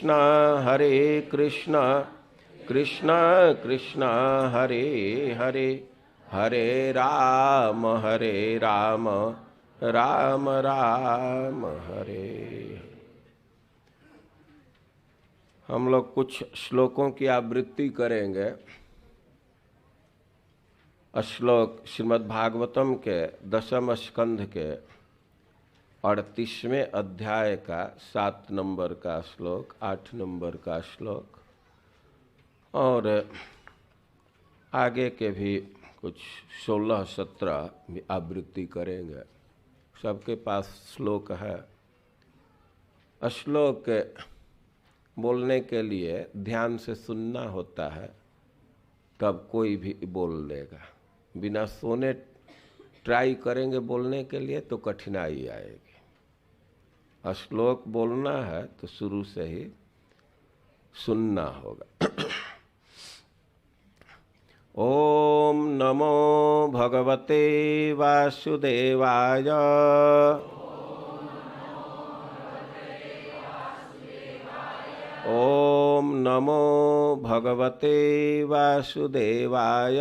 कृष्ण हरे कृष्ण कृष्ण कृष्ण हरे हरे हरे राम राम राम हरे। हम लोग कुछ श्लोकों की आवृत्ति करेंगे। श्लोक श्रीमद् भागवतम के 10वें स्कंध के 38वें अध्याय का 7 नंबर का श्लोक, 8 नंबर का श्लोक और आगे के भी कुछ 16-17 आवृत्ति करेंगे। सबके पास श्लोक है। श्लोक बोलने के लिए ध्यान से सुनना होता है, तब कोई भी बोल देगा। बिना सुने ट्राई करेंगे बोलने के लिए तो कठिनाई आएगी। श्लोक बोलना है तो शुरू से ही सुनना होगा। ओम नमो भगवते वासुदेवाय। ओम नमो भगवते वासुदेवाय।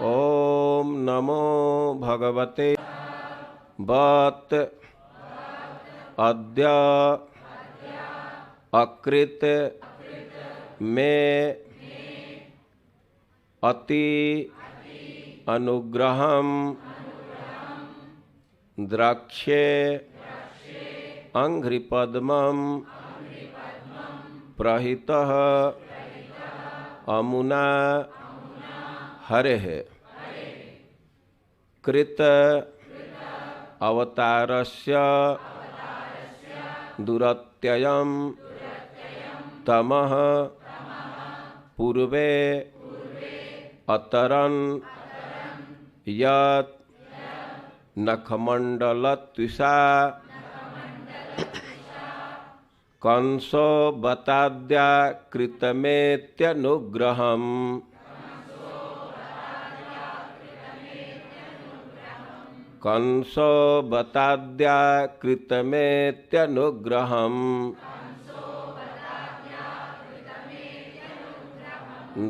ओम नमो भगवते बत अद्य अकृत में अति अनुग्रहम द्रक्ष्ये अंघ्रिपद्मं प्रहितः अमुना हरेः कृत अवतारस्य दुरत्ययं तमः पूर्वे अतरन् यत् नखमण्डलत्विषा कंसो बताद्याकृतमेत्यनुग्रहम् कंसो बताद्याकृतमेत्यनुग्रहम्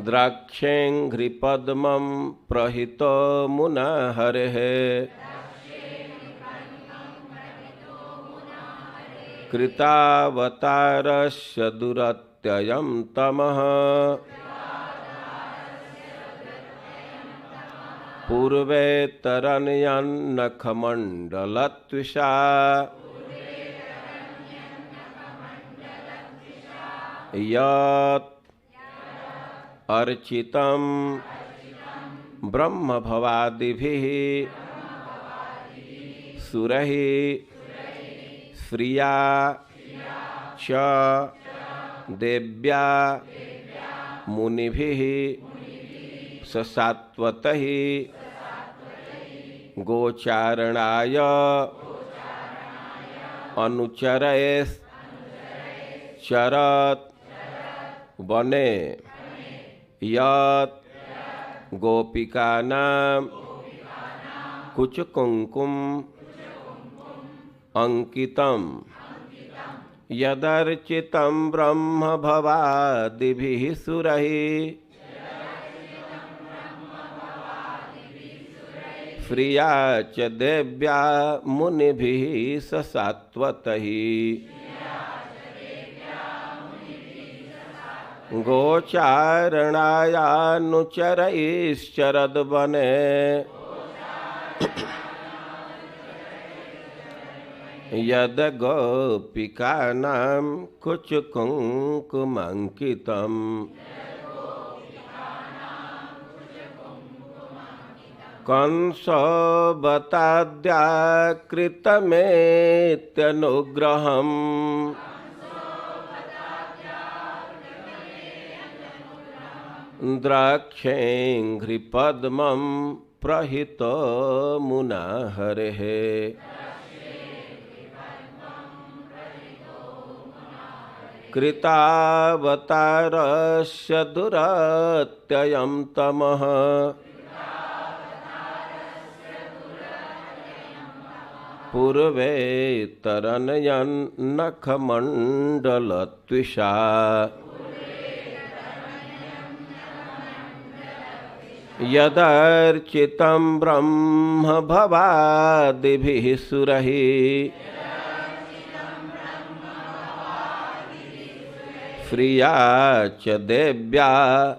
द्राक्षेऽङ्घ्रिपद्मं प्रहितो मुना हरेः कृतावतारस्य दुरत्ययं तमः पूर्वेतरन्यन्नखमण्डलत्विषा यत् अर्चितं ब्रह्मभवादिभिः सुरैः श्रिया च देव्या मुनिभिः ससात्वतः गोचारणाय अनुचरैश्चरत् वने यत् गोपिकानां कुचकुङ्कुम अंकितं यदर्चितं ब्रह्म भवादिभिः सुरैः श्रिया च देव्या मुनिभिः ससात्वतः गोचारणायानुचरैश्चरद्वने यद गोपिकानां कुचकुङ्कुमङ्कितम् कंसो बताद्याकृतमेत्यनुग्रहम् द्राक्षेऽङ्घ्रिपद्मं प्रहितो मुना हरेः कृतावतारस्य दुरत्ययं तमः पूर्वे तरनयन्नखमण्डलत्विषा यदर्चितं ब्रह्म भवादिभिः सुरैः श्रिया च देव्या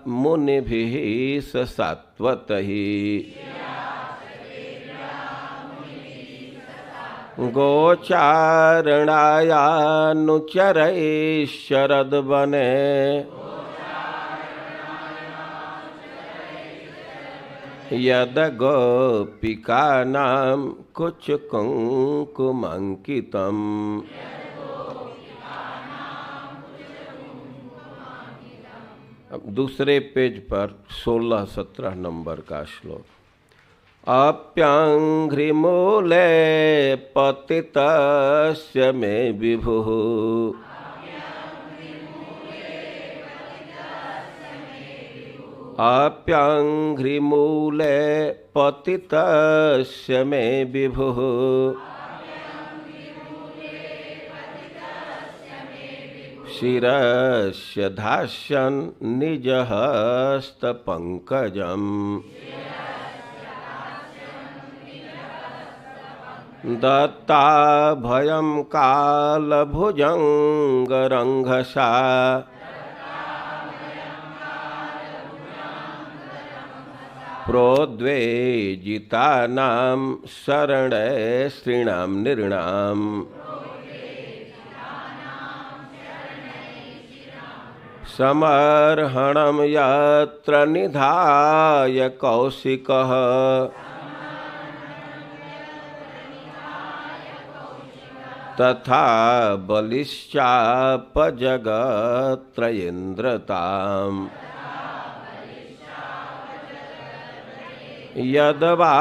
मुनिभिः स सात्वतैः गोचारणायानुचरैः शरदवने यद गोपिकानां कुचकुङ्कुमङ्कितम्। अब दूसरे पेज पर 16-17 नंबर का श्लोक। अप्यङ्घ्रिमूले पतितस्य मे विभुः अप्यङ्घ्रिमूले पतितस्य मे विभुः शिरस्य धास्यन् निजहस्तपङ्कजम् दत्ताभयं कालभुजङ्गरङ्घसा प्रोद्वेजितानां शरणे स्त्रीणां नृणाम् समर्हणं यत्र निधाय कौशिकः तथा बलिश्चापजगत्रयेन्द्रताम् यद्वा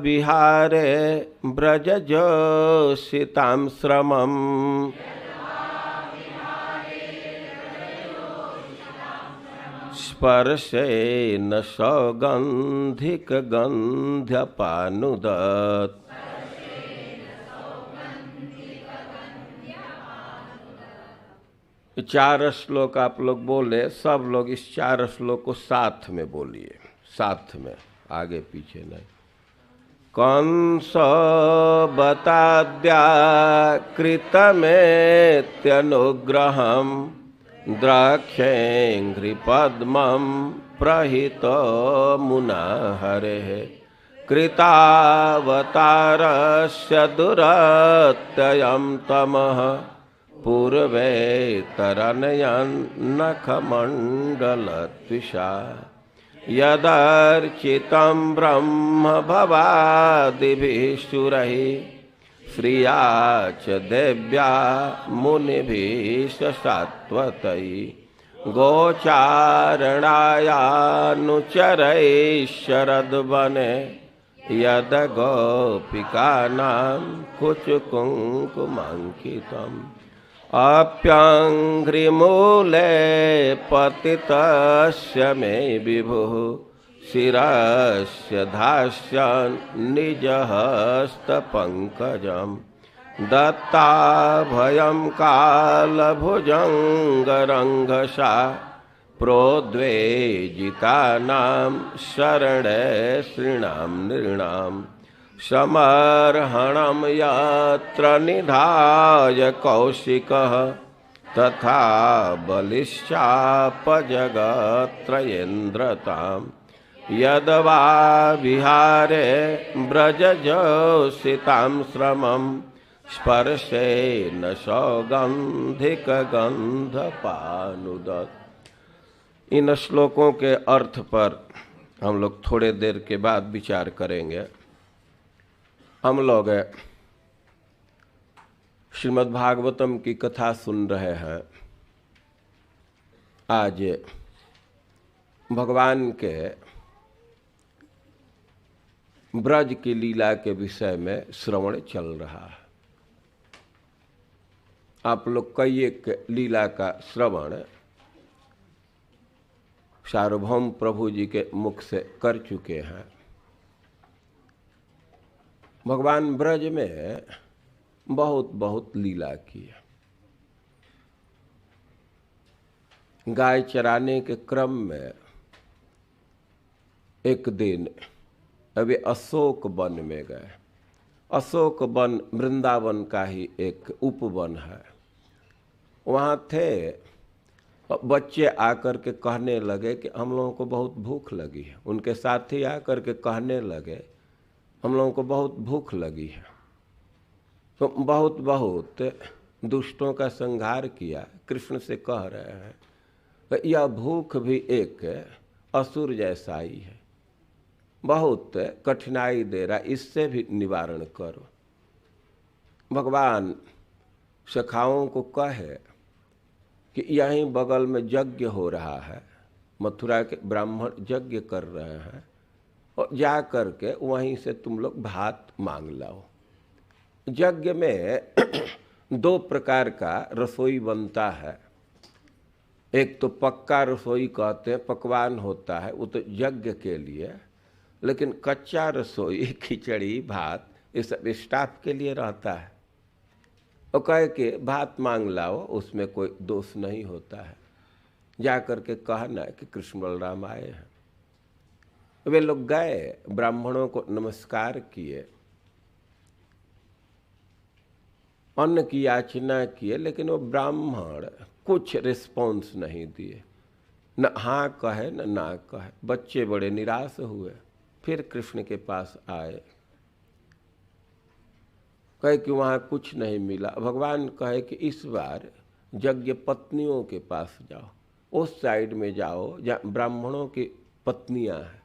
विहारे व्रजजोषितां श्रमम् स्पर्शेन सौगन्धिकगन्ध्यपानुदत्। चार श्लोक आप लोग बोले, सब लोग इस चार श्लोक को साथ में बोलिए, साथ में, आगे पीछे नहीं। कंस बताद्याकृतमेत्यनुग्रहम् द्रक्षेऽङ्घ्रिपद्मं प्रहितो मुना हरेः कृतावतारस्य दुरत्ययं तमः पूर्वे तरनयन्नखमण्डलत्विषा यदर्चितं ब्रह्म भवादिभिः सुरैः श्रिया च देव्या मुनिभिः स सात्वतैः गोचारणायानुचरैः शरदवने यद गोपिकानां कुचकुङ्कुमङ्कितम् अप्यङ्घ्रिमूले पतितस्य मे विभुः शिरस्य धास्यन् निजहस्तपङ्कजम् दत्ताभयं कालभुजङ्गरङ्घसा प्रोद्वेजितानां शरणे स्त्रीणां नृणाम् समर्हणं यत्र निधाय कौशिकः तथा बलिश्चापजगत्रयेन्द्रताम् यद्वा विहारे व्रजजोषितां श्रमं स्पर्शेन सौगन्धिकगन्धपानुदत्। इन श्लोकों के अर्थ पर हम लोग थोड़े देर के बाद विचार करेंगे। हम लोग श्रीमद् भागवतम की कथा सुन रहे हैं। आज भगवान के ब्रज की लीला के विषय में श्रवण चल रहा है। आप लोग कई एक लीला का श्रवण सार्वभौम प्रभु जी के मुख से कर चुके हैं। भगवान ब्रज में बहुत बहुत लीला की है। गाय चराने के क्रम में एक दिन अभी अशोक वन में गए। अशोक वन वृंदावन का ही एक उपवन है। वहाँ थे, बच्चे आकर के कहने लगे कि हम लोगों को बहुत भूख लगी है। उनके साथी आकर के कहने लगे हम लोगों को बहुत भूख लगी है। तो बहुत बहुत दुष्टों का संहार किया। कृष्ण से कह रहे हैं यह भूख भी एक असुर जैसा ही है, बहुत कठिनाई दे रहा, इससे भी निवारण करो। भगवान सखाओं को कहे कि यहीं बगल में यज्ञ हो रहा है, मथुरा के ब्राह्मण यज्ञ कर रहे हैं, और जा कर के वहीं से तुम लोग भात मांग लाओ। यज्ञ में दो प्रकार का रसोई बनता है। एक तो पक्का रसोई कहते हैं, पकवान होता है, वो तो यज्ञ के लिए। लेकिन कच्चा रसोई, खिचड़ी, भात, ये सब स्टाफ के लिए रहता है। और कहे कि भात मांग लाओ, उसमें कोई दोष नहीं होता है। जा कर के कहना कि कृष्ण बलराम आए हैं। वे लोग गए, ब्राह्मणों को नमस्कार किए, अन्न की याचना किए, लेकिन वो ब्राह्मण कुछ रिस्पॉन्स नहीं दिए, न हाँ कहे न ना कहे। बच्चे बड़े निराश हुए, फिर कृष्ण के पास आए, कहे कि वहाँ कुछ नहीं मिला। भगवान कहे कि इस बार यज्ञ पत्नियों के पास जाओ, उस साइड में जाओ जहाँ ब्राह्मणों की पत्नियां हैं,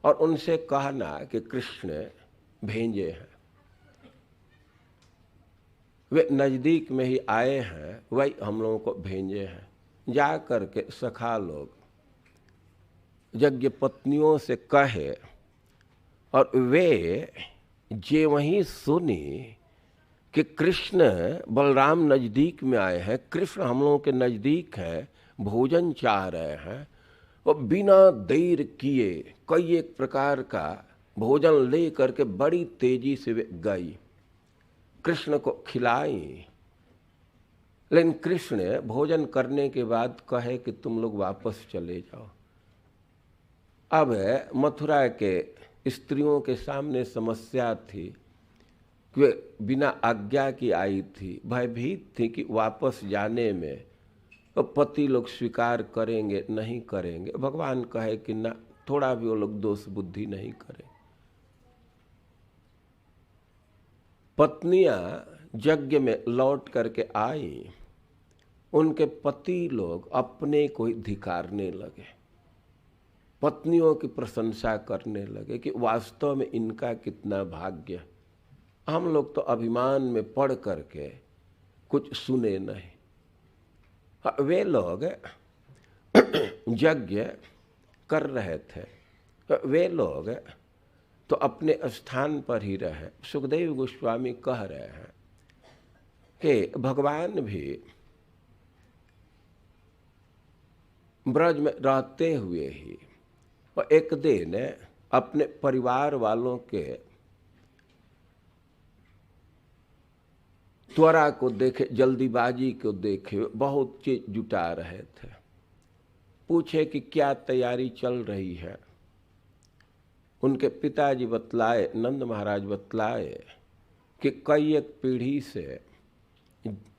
और उनसे कहना कि कृष्ण भेजे हैं। वे नज़दीक में ही आए हैं, वही हम लोगों को भेजे हैं। जा कर के सखा लोग यज्ञ पत्नियों से कहे, और वे जे वहीं सुनी कि कृष्ण बलराम नज़दीक में आए हैं, कृष्ण हम लोगों के नज़दीक हैं, भोजन चाह रहे हैं, और बिना देर किए कई एक प्रकार का भोजन ले करके बड़ी तेजी से वे गई, कृष्ण को खिलाई। लेकिन कृष्ण भोजन करने के बाद कहे कि तुम लोग वापस चले जाओ। अब मथुरा के स्त्रियों के सामने समस्या थी कि वे बिना आज्ञा की आई थी, भयभीत थी कि वापस जाने में तो पति लोग स्वीकार करेंगे नहीं करेंगे। भगवान कहे कि ना, थोड़ा भी वो लोग दोष बुद्धि नहीं करें। पत्नियां यज्ञ में लौट करके आई, उनके पति लोग अपने को ही धिकारने लगे, पत्नियों की प्रशंसा करने लगे कि वास्तव में इनका कितना भाग्य, हम लोग तो अभिमान में पड़ करके कुछ सुने नहीं। वे लोग यज्ञ कर रहे थे, वे लोग तो अपने स्थान पर ही रहे। सुखदेव गोस्वामी कह रहे हैं कि भगवान भी ब्रज में रहते हुए ही और एक दिन अपने परिवार वालों के त्वरा को देखे, जल्दीबाजी को देखे, बहुत चीज जुटा रहे थे। पूछे कि क्या तैयारी चल रही है। उनके पिताजी बतलाए, नंद महाराज बतलाए कि कई एक पीढ़ी से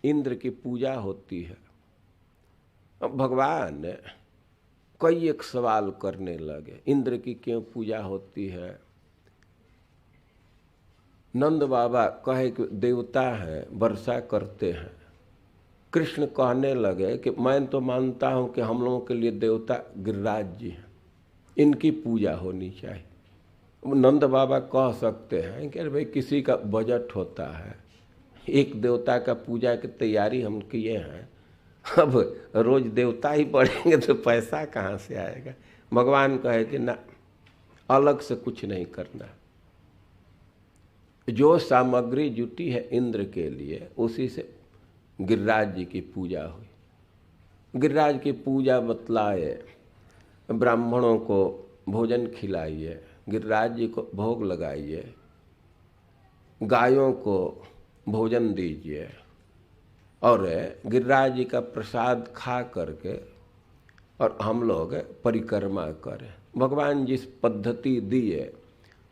इंद्र की पूजा होती है। अब भगवान कई एक सवाल करने लगे, इंद्र की क्यों पूजा होती है। नंद बाबा कहे कि देवता हैं, वर्षा करते हैं। कृष्ण कहने लगे कि मैं तो मानता हूं कि हम लोगों के लिए देवता गिरिराज जी हैं, इनकी पूजा होनी चाहिए। नंद बाबा कह सकते हैं कि अरे भाई किसी का बजट होता है, एक देवता का पूजा की तैयारी हम किए हैं, अब रोज देवता ही पढ़ेंगे तो पैसा कहाँ से आएगा। भगवान कहे कि ना, अलग से कुछ नहीं करना, जो सामग्री जुटी है इंद्र के लिए उसी से गिरिराज जी की पूजा हुई। गिरिराज की पूजा बतलाए, ब्राह्मणों को भोजन खिलाइए, गिरिराज जी को भोग लगाइए, गायों को भोजन दीजिए और गिरिराज जी का प्रसाद खा करके और हम लोग परिक्रमा करें। भगवान जिस पद्धति दिए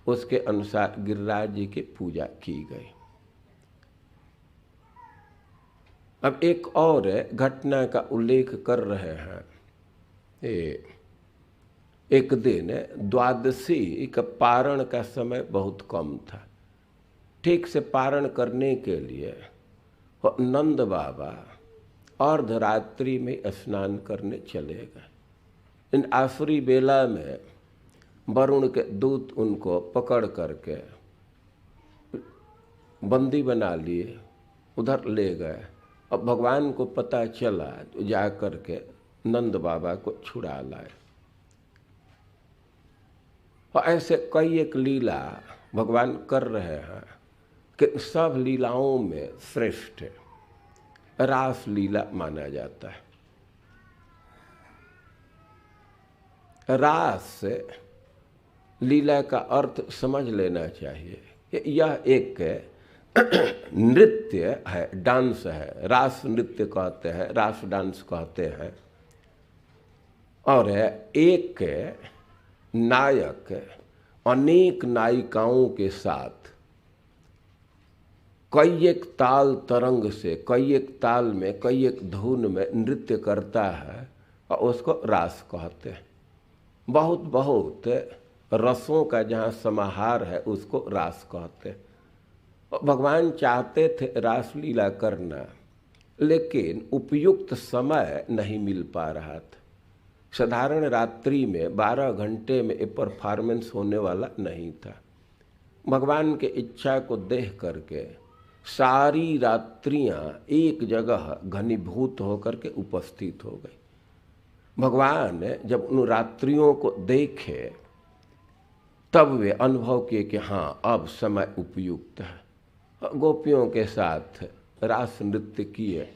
उसके अनुसार गिरिराज जी की पूजा की गई। अब एक और घटना का उल्लेख कर रहे हैं। एक दिन द्वादशी का पारण का समय बहुत कम था। ठीक से पारण करने के लिए नंद बाबा अर्धरात्रि में स्नान करने चले गए। इन आसुरी बेला में वरुण के दूत उनको पकड़ करके बंदी बना लिए, उधर ले गए। अब भगवान को पता चला तो जा करके नंद बाबा को छुड़ा लाए। और ऐसे कई एक लीला भगवान कर रहे हैं कि सब लीलाओं में श्रेष्ठ रास लीला माना जाता है। रास लीला का अर्थ समझ लेना चाहिए। यह एक नृत्य है, डांस है। रास नृत्य कहते हैं, रास डांस कहते हैं। और एक नायक अनेक नायिकाओं के साथ कई एक ताल तरंग से, कई एक ताल में, कई एक धुन में नृत्य करता है और उसको रास कहते हैं। बहुत बहुत रसों का जहाँ समाहार है उसको रास कहते हैं। भगवान चाहते थे रास लीला करना, लेकिन उपयुक्त समय नहीं मिल पा रहा था। साधारण रात्रि में 12 घंटे में एक परफॉर्मेंस होने वाला नहीं था। भगवान के इच्छा को देख करके सारी रात्रियां एक जगह घनीभूत होकर के उपस्थित हो गई। भगवान जब उन रात्रियों को देखे तब वे अनुभव किए कि हाँ, अब समय उपयुक्त है। गोपियों के साथ रास नृत्य किए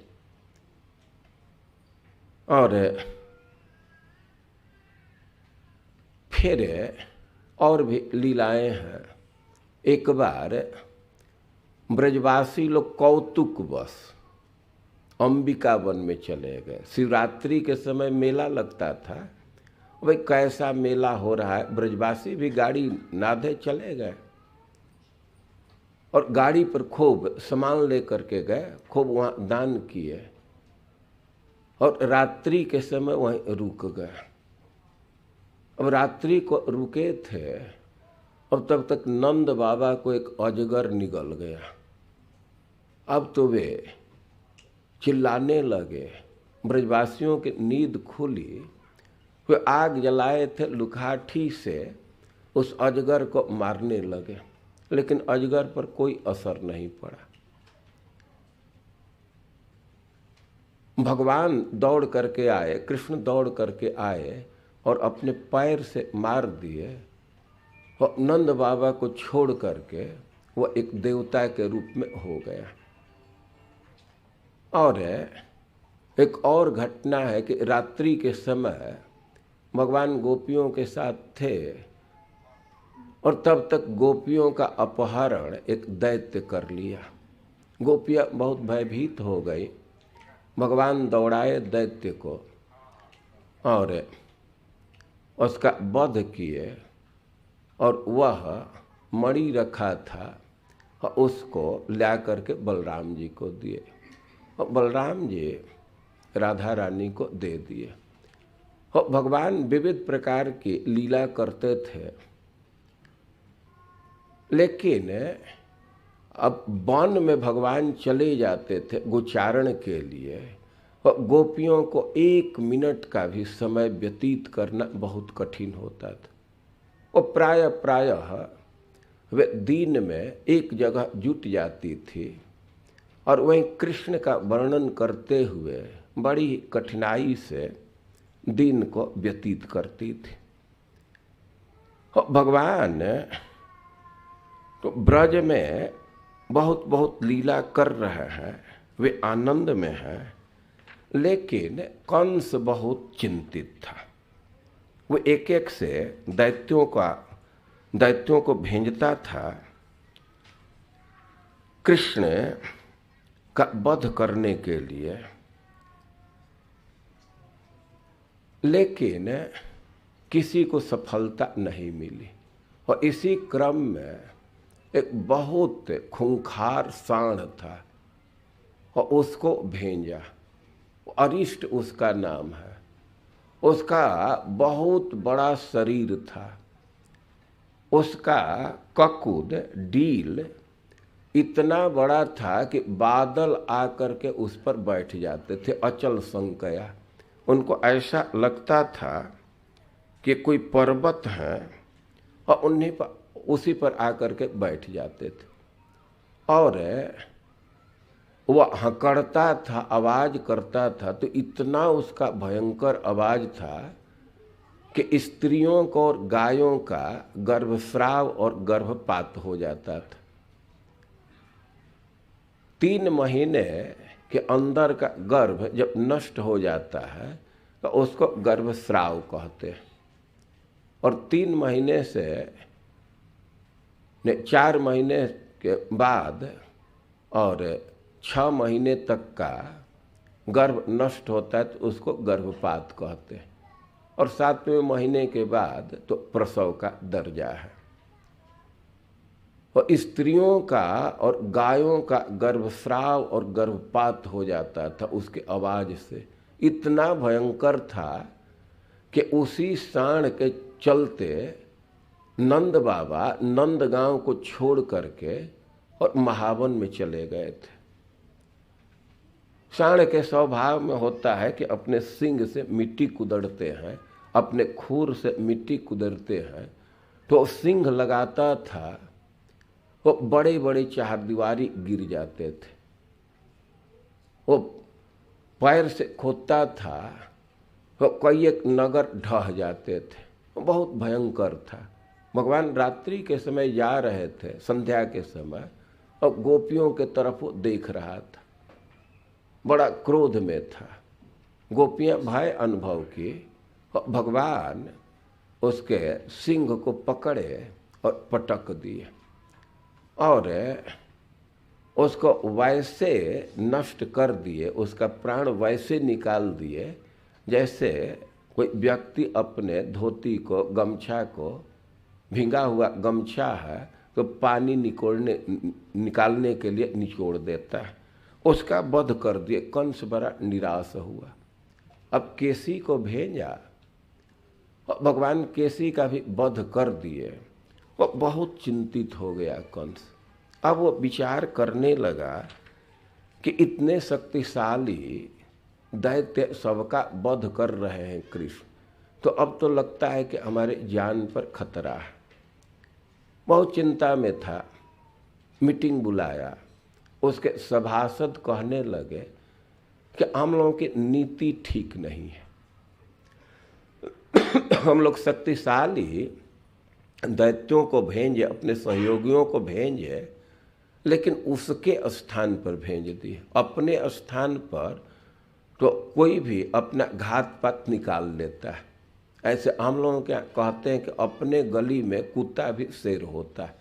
और फिर और भी लीलाएं हैं। एक बार ब्रजवासी लोग कौतुकवश अंबिका वन में चले गए। शिवरात्रि के समय मेला लगता था। भाई कैसा मेला हो रहा है, ब्रजवासी भी गाड़ी नादे चले गए और गाड़ी पर खूब सामान लेकर के गए, खूब वहाँ दान किए और रात्रि के समय वहीं रुक गए। अब रात्रि को रुके थे और तब तक नंद बाबा को एक अजगर निगल गया। अब तो वे चिल्लाने लगे। ब्रजवासियों की नींद खुली। वे आग जलाए थे, लुखाठी से उस अजगर को मारने लगे, लेकिन अजगर पर कोई असर नहीं पड़ा। भगवान दौड़ करके आए, कृष्ण दौड़ करके आए और अपने पैर से मार दिए और नंद बाबा को छोड़ करके वह एक देवता के रूप में हो गया। और एक और घटना है कि रात्रि के समय भगवान गोपियों के साथ थे और तब तक गोपियों का अपहरण एक दैत्य कर लिया। गोपियाँ बहुत भयभीत हो गई। भगवान दौड़ाए दैत्य को और उसका वध किए और वह मणि रखा था और उसको ला करके बलराम जी को दिए और बलराम जी राधा रानी को दे दिए। और भगवान विविध प्रकार की लीला करते थे, लेकिन अब वन में भगवान चले जाते थे गोचारण के लिए और गोपियों को 1 मिनट का भी समय व्यतीत करना बहुत कठिन होता था। और प्रायः वे दिन में एक जगह जुट जाती थी और वहीं कृष्ण का वर्णन करते हुए बड़ी कठिनाई से दिन को व्यतीत करती थी। और भगवान तो ब्रज में बहुत बहुत लीला कर रहे हैं, वे आनंद में हैं, लेकिन कंस बहुत चिंतित था। वो एक एक से दैत्यों को भेजता था कृष्ण का वध करने के लिए, लेकिन किसी को सफलता नहीं मिली। और इसी क्रम में एक बहुत खूंखार सांड था और उसको भेजा। अरिष्ट उसका नाम है। उसका बहुत बड़ा शरीर था। उसका ककुद डील इतना बड़ा था कि बादल आकर के उस पर बैठ जाते थे, अचल संकया। उनको ऐसा लगता था कि कोई पर्वत है और उन्हीं पर उसी पर आकर के बैठ जाते थे। और वह हकड़ता था, आवाज करता था, तो इतना उसका भयंकर आवाज था कि स्त्रियों को और गायों का गर्भस्राव और गर्भपात हो जाता था। 3 महीने के अंदर का गर्भ जब नष्ट हो जाता है तो उसको गर्भस्राव कहते हैं। और 3 महीने से 4 महीने के बाद और 6 महीने तक का गर्भ नष्ट होता है तो उसको गर्भपात कहते हैं। और 7वें महीने के बाद तो प्रसव का दर्जा है। और स्त्रियों का और गायों का गर्भस्राव और गर्भपात हो जाता था उसके आवाज से। इतना भयंकर था कि उसी सांड के चलते नंद बाबा नंदगांव को छोड़ करके और महावन में चले गए थे। सांड के स्वभाव में होता है कि अपने सींग से मिट्टी कुदरते हैं, अपने खूर से मिट्टी कुदरते हैं। तो सींग लगाता था, वो बड़े बड़े चारदीवारी गिर जाते थे। वो पैर से खोदता था तो कई एक नगर ढह जाते थे। वो बहुत भयंकर था। भगवान रात्रि के समय जा रहे थे, संध्या के समय, और गोपियों के तरफ वो देख रहा था। बड़ा क्रोध में था। गोपियां भय अनुभव की और भगवान उसके सिंह को पकड़े और पटक दिए और उसको वैसे नष्ट कर दिए, उसका प्राण वैसे निकाल दिए जैसे कोई व्यक्ति अपने धोती को, गमछा को, भींगा हुआ गमछा है तो पानी निकालने के लिए निचोड़ देता है। उसका वध कर दिए। कंस बड़ा निराश हुआ। अब केसी को भेजा, भगवान केसी का भी वध कर दिए। वो बहुत चिंतित हो गया कंस। अब वो विचार करने लगा कि इतने शक्तिशाली दैत्य सबका वध कर रहे हैं कृष्ण, तो अब तो लगता है कि हमारे जान पर खतरा है। बहुत चिंता में था। मीटिंग बुलाया। उसके सभासद कहने लगे कि हम लोगों की नीति ठीक नहीं है। हम लोग शक्तिशाली दैत्यों को भेजे, अपने सहयोगियों को भेजे, लेकिन उसके स्थान पर भेज दिए। अपने स्थान पर तो कोई भी अपना घात पात निकाल लेता है। ऐसे हम लोगों क्या कहते हैं कि अपने गली में कुत्ता भी शेर होता है।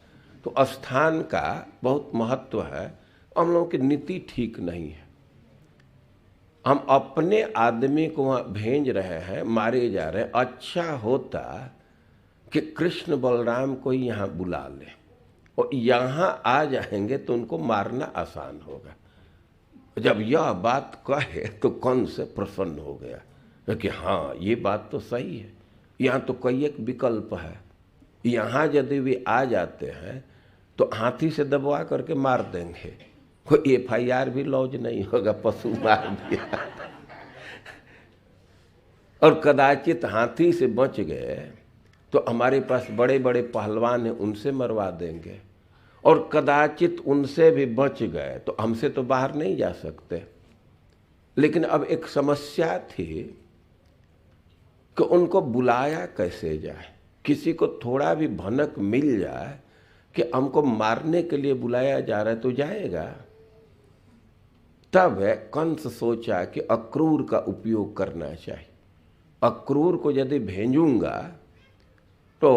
तो स्थान का बहुत महत्व है। हम लोगों की नीति ठीक नहीं है। हम अपने आदमी को वहाँ भेज रहे हैं, मारे जा रहे हैं। अच्छा होता कि कृष्ण बलराम को ही यहाँ बुला ले और यहाँ आ जाएंगे तो उनको मारना आसान होगा। जब यह बात कहे तो कंस से प्रसन्न हो गया कि हाँ, ये बात तो सही है। यहाँ तो कई एक विकल्प है। यहाँ यदि वे आ जाते हैं तो हाथी से दबवा करके मार देंगे, कोई FIR भी लॉन्च नहीं होगा, पशु मार दिया। और कदाचित हाथी से बच गए तो हमारे पास बड़े बड़े पहलवान हैं, उनसे मरवा देंगे। और कदाचित उनसे भी बच गए तो हमसे तो बाहर नहीं जा सकते। लेकिन अब एक समस्या थी कि उनको बुलाया कैसे जाए। किसी को थोड़ा भी भनक मिल जाए कि हमको मारने के लिए बुलाया जा रहा है तो जाएगा। तब कंस सोचा कि अक्रूर का उपयोग करना चाहिए। अक्रूर को यदि भेजूंगा तो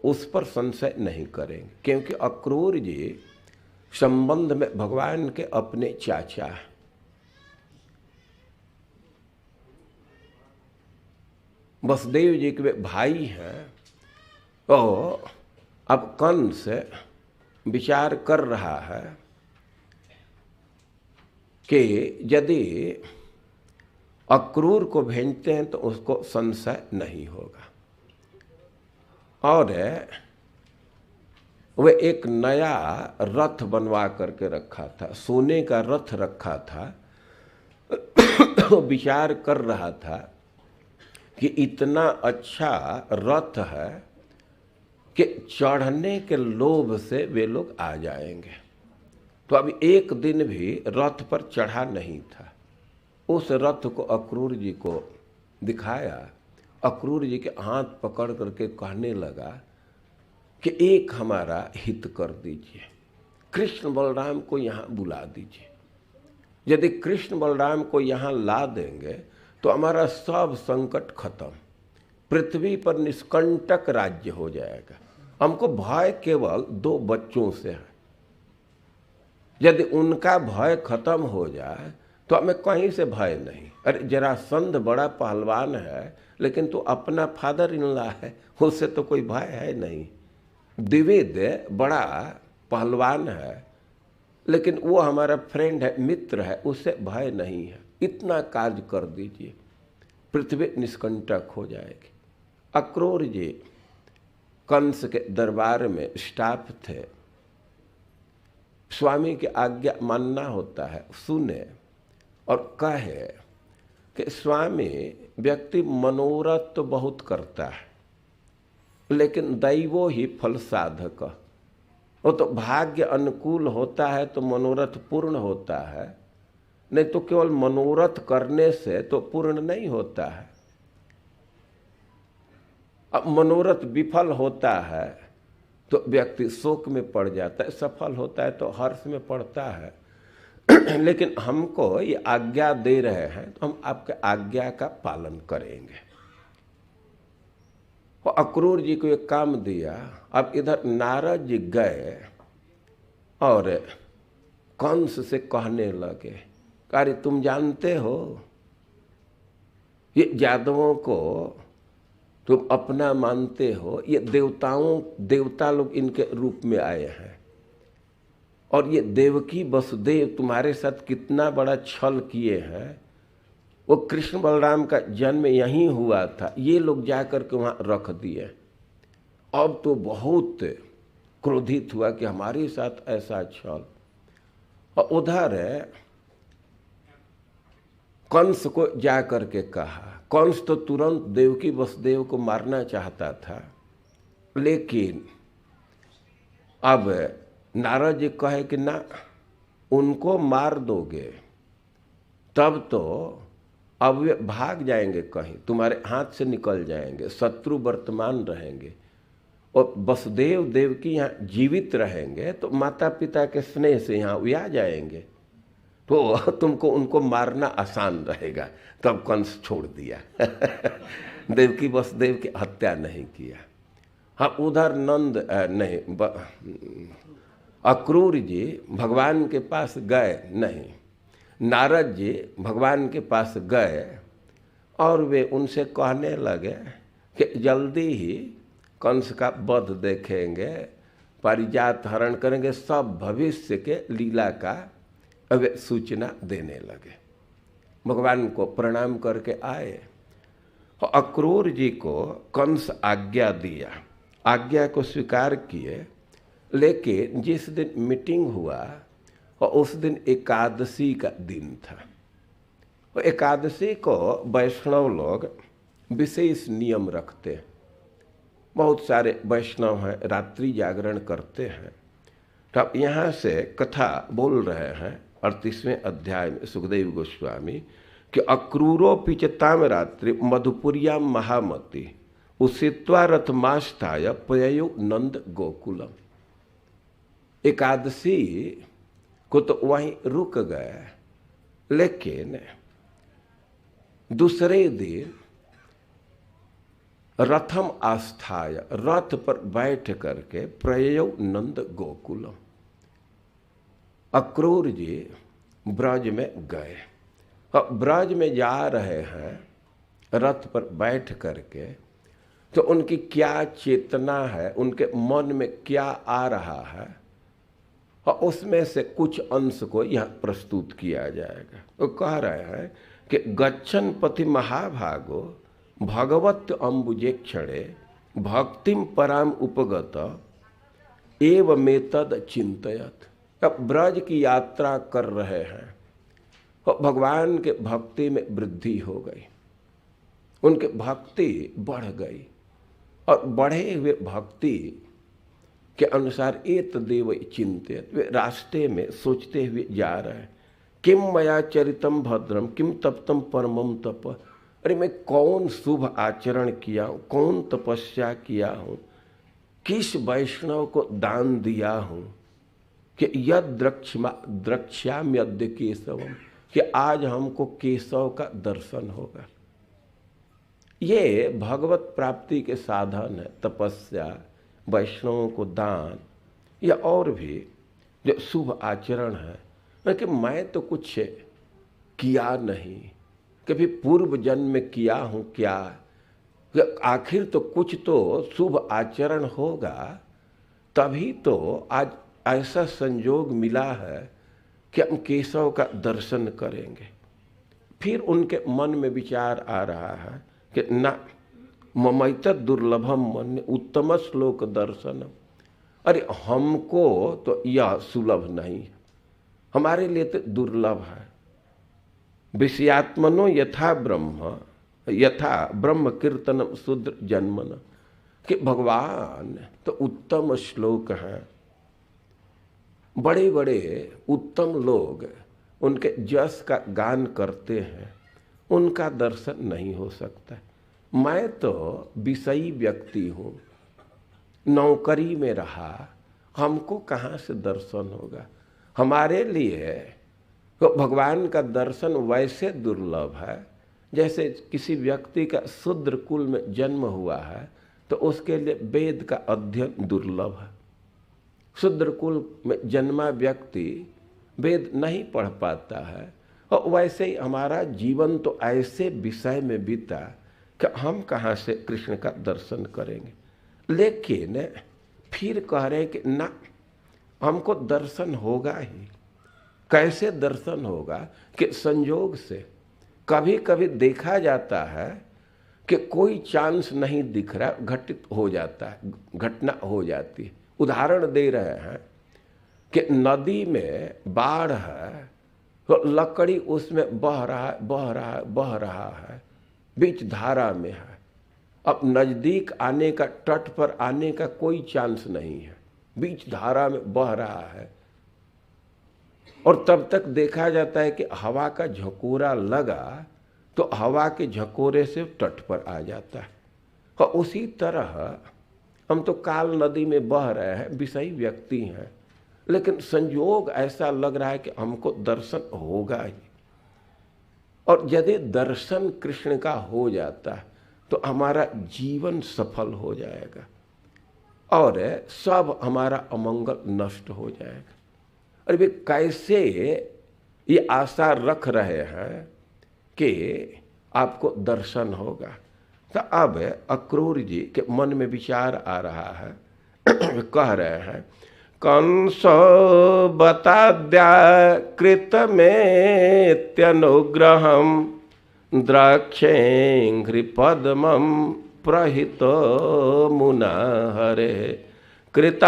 उस पर संशय नहीं करेंगे, क्योंकि अक्रूर जी संबंध में भगवान के अपने चाचा हैं। वसुदेव जी के वे भाई हैं। तो अब कंस विचार कर रहा है कि यदि अक्रूर को भेजते हैं तो उसको संशय नहीं होगा, और वे एक नया रथ बनवा करके रखा था, सोने का रथ रखा था। तो विचार कर रहा था कि इतना अच्छा रथ है कि चढ़ने के लोभ से वे लोग आ जाएंगे। तो अभी एक दिन भी रथ पर चढ़ा नहीं था। उस रथ को अक्रूर जी को दिखाया। अक्रूर जी के हाथ पकड़ करके कहने लगा कि एक हमारा हित कर दीजिए, कृष्ण बलराम को यहाँ बुला दीजिए। यदि कृष्ण बलराम को यहाँ ला देंगे तो हमारा सब संकट खत्म, पृथ्वी पर निष्कंटक राज्य हो जाएगा। हमको भय केवल 2 बच्चों से है। यदि उनका भय खत्म हो जाए तो हमें कहीं से भय नहीं। अरे जरासंध बड़ा पहलवान है, लेकिन तो अपना फादर इन लॉ है, उससे तो कोई भय है नहीं। द्विवेद बड़ा पहलवान है, लेकिन वो हमारा फ्रेंड है, मित्र है, उससे भय नहीं है। इतना कार्य कर दीजिए, पृथ्वी निष्कंटक हो जाएगी। अक्रूर जी कंस के दरबार में स्टाफ थे। स्वामी की आज्ञा मानना होता है। सुने और कहे कि स्वामी, व्यक्ति मनोरथ तो बहुत करता है, लेकिन दैवो ही फल साधक। वो तो भाग्य अनुकूल होता है तो मनोरथ पूर्ण होता है, नहीं तो केवल मनोरथ करने से तो पूर्ण नहीं होता है। अब मनोरथ विफल होता है तो व्यक्ति शोक में पड़ जाता है, सफल होता है तो हर्ष में पड़ता है। लेकिन हमको ये आज्ञा दे रहे हैं तो हम आपके आज्ञा का पालन करेंगे। वो अक्रूर जी को एक काम दिया। अब इधर नारद जी गए और कंस से कहने लगे, अरे तुम जानते हो ये यादवों को तुम अपना मानते हो, ये देवता लोग इनके रूप में आए हैं, और ये देवकी वसुदेव तुम्हारे साथ कितना बड़ा छल किए हैं। वो कृष्ण बलराम का जन्म यहीं हुआ था, ये लोग जाकर के वहाँ रख दिए। अब तो बहुत क्रोधित हुआ कि हमारे साथ ऐसा छल। और उधर कंस को जाकर के कहा। कंस तो तुरंत देवकी वसुदेव को मारना चाहता था, लेकिन अब नारद जी कहे कि ना, उनको मार दोगे तब तो अब वे भाग जाएंगे, कहीं तुम्हारे हाथ से निकल जाएंगे, शत्रु वर्तमान रहेंगे। और वसुदेव देवकी यहाँ जीवित रहेंगे तो माता पिता के स्नेह से यहाँ वे आ जाएंगे, तो तुमको उनको मारना आसान रहेगा। तब कंस छोड़ दिया। देवकी वसुदेव की हत्या नहीं किया। हाँ, उधर अक्रूर जी भगवान के पास गए नहीं, नारद जी भगवान के पास गए और वे उनसे कहने लगे कि जल्दी ही कंस का वध देखेंगे, पारिजात हरण करेंगे, सब भविष्य के लीला का वे सूचना देने लगे। भगवान को प्रणाम करके आए। और अक्रूर जी को कंस आज्ञा दिया, आज्ञा को स्वीकार किए। लेकिन जिस दिन मीटिंग हुआ और उस दिन एकादशी का दिन था। और एकादशी को वैष्णव लोग विशेष नियम रखते हैं। बहुत सारे वैष्णव हैं, रात्रि जागरण करते हैं। तो अब यहाँ से कथा बोल रहे हैं 38वें अध्याय में सुखदेव गोस्वामी कि अक्रूरो पिचताम रात्रि मधुपुरिया महामती उषित्वा रथमास्थाय पययु नंद गोकुलम। एकादशी को तो वहीं रुक गए, लेकिन दूसरे दिन रथम आस्थाय, रथ पर बैठ करके प्रययौ नंद गोकुलम, अक्रूर जी ब्रज में गए और ब्रज में जा रहे हैं रथ पर बैठ करके, तो उनकी क्या चेतना है, उनके मन में क्या आ रहा है, और उसमें से कुछ अंश को यह प्रस्तुत किया जाएगा। वो कह रहे हैं कि गच्छन पथि महाभागो भगवत अम्बुजेक्षणे भक्तिम पराम उपगत एवमेतद चिंतयत। अब ब्रज की यात्रा कर रहे हैं और भगवान के भक्ति में वृद्धि हो गई, उनके भक्ति बढ़ गई, और बढ़े हुए भक्ति के अनुसार एत देव चिंतित, वे रास्ते में सोचते हुए जा रहे हैं, किम मया चरितम भद्रम किम तप्तम परमम तप। अरे मैं कौन शुभ आचरण किया हूँ, कौन तपस्या किया हूँ, किस वैष्णव को दान दिया हूँ कि यद द्रक्ष्याम्यद्य केशवम, कि आज हमको केशव का दर्शन होगा। ये भगवत प्राप्ति के साधन है, तपस्या, वैष्णवों को दान, या और भी जो शुभ आचरण है। कि मैं तो कुछ किया नहीं, कभी पूर्व जन्म में किया हूँ क्या, आखिर तो कुछ तो शुभ आचरण होगा, तभी तो आज ऐसा संयोग मिला है कि हम केशव का दर्शन करेंगे। फिर उनके मन में विचार आ रहा है कि न ममैतत् दुर्लभम मन उत्तम श्लोक दर्शनम। अरे हमको तो यह सुलभ नहीं, हमारे लिए तो दुर्लभ है। विषयात्मनो यथा ब्रह्म कीर्तनम शूद्र जन्मन, कि भगवान तो उत्तम श्लोक हैं, बड़े बड़े उत्तम लोग उनके जस का गान करते हैं, उनका दर्शन नहीं हो सकता। मैं तो विषयी व्यक्ति हूँ, नौकरी में रहा, हमको कहाँ से दर्शन होगा। हमारे लिए तो भगवान का दर्शन वैसे दुर्लभ है जैसे किसी व्यक्ति का शूद्र कुल में जन्म हुआ है तो उसके लिए वेद का अध्ययन दुर्लभ है। शूद्र कुल में जन्मा व्यक्ति वेद नहीं पढ़ पाता है, और वैसे ही हमारा जीवन तो ऐसे विषय में बीता कि हम कहाँ से कृष्ण का दर्शन करेंगे। लेकिन फिर कह रहे कि ना, हमको दर्शन होगा ही। कैसे दर्शन होगा कि संयोग से कभी कभी देखा जाता है कि कोई चांस नहीं दिख रहा, घटित हो जाता है, घटना हो जाती है। उदाहरण दे रहे हैं कि नदी में बाढ़ है तो लकड़ी उसमें बह रहा है, बीच धारा में है। अब नजदीक आने का, तट पर आने का कोई चांस नहीं है, बीच धारा में बह रहा है। और तब तक देखा जाता है कि हवा का झकोरा लगा तो हवा के झकोरे से तट पर आ जाता है। और उसी तरह हम तो काल नदी में बह रहे हैं, विषयी व्यक्ति हैं, लेकिन संयोग ऐसा लग रहा है कि हमको दर्शन होगा ही। और यदि दर्शन कृष्ण का हो जाता है तो हमारा जीवन सफल हो जाएगा और सब हमारा अमंगल नष्ट हो जाएगा। और वे कैसे ये आशा रख रहे हैं कि आपको दर्शन होगा। तो अब अक्रूर जी के मन में विचार आ रहा है, कह रहे हैं, कंस बताद्या कृत में त्यनुग्रहम द्राक्षेघ्रि पद्मम प्रहित मुना हरे कृतावतारस्य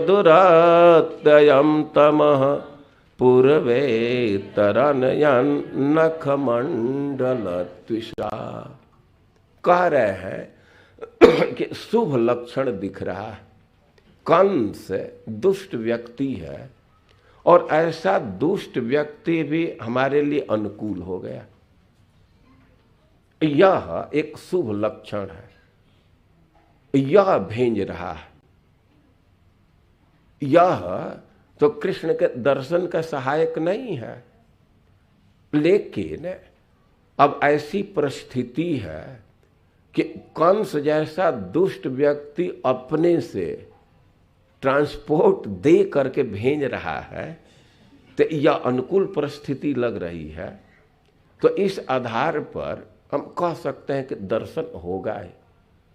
दुरत्ययं तमः पूर्वे तरनयन नखमंडल त्विषा। कह रहे हैं कि शुभ लक्षण दिख रहा है। कंस दुष्ट व्यक्ति है और ऐसा दुष्ट व्यक्ति भी हमारे लिए अनुकूल हो गया, यह एक शुभ लक्षण है। यह भेज रहा है, यह तो कृष्ण के दर्शन का सहायक नहीं है। लेकिन अब ऐसी परिस्थिति है कि कंस जैसा दुष्ट व्यक्ति अपने से ट्रांसपोर्ट दे करके भेज रहा है, तो यह अनुकूल परिस्थिति लग रही है, तो इस आधार पर हम कह सकते हैं कि दर्शन होगा ही।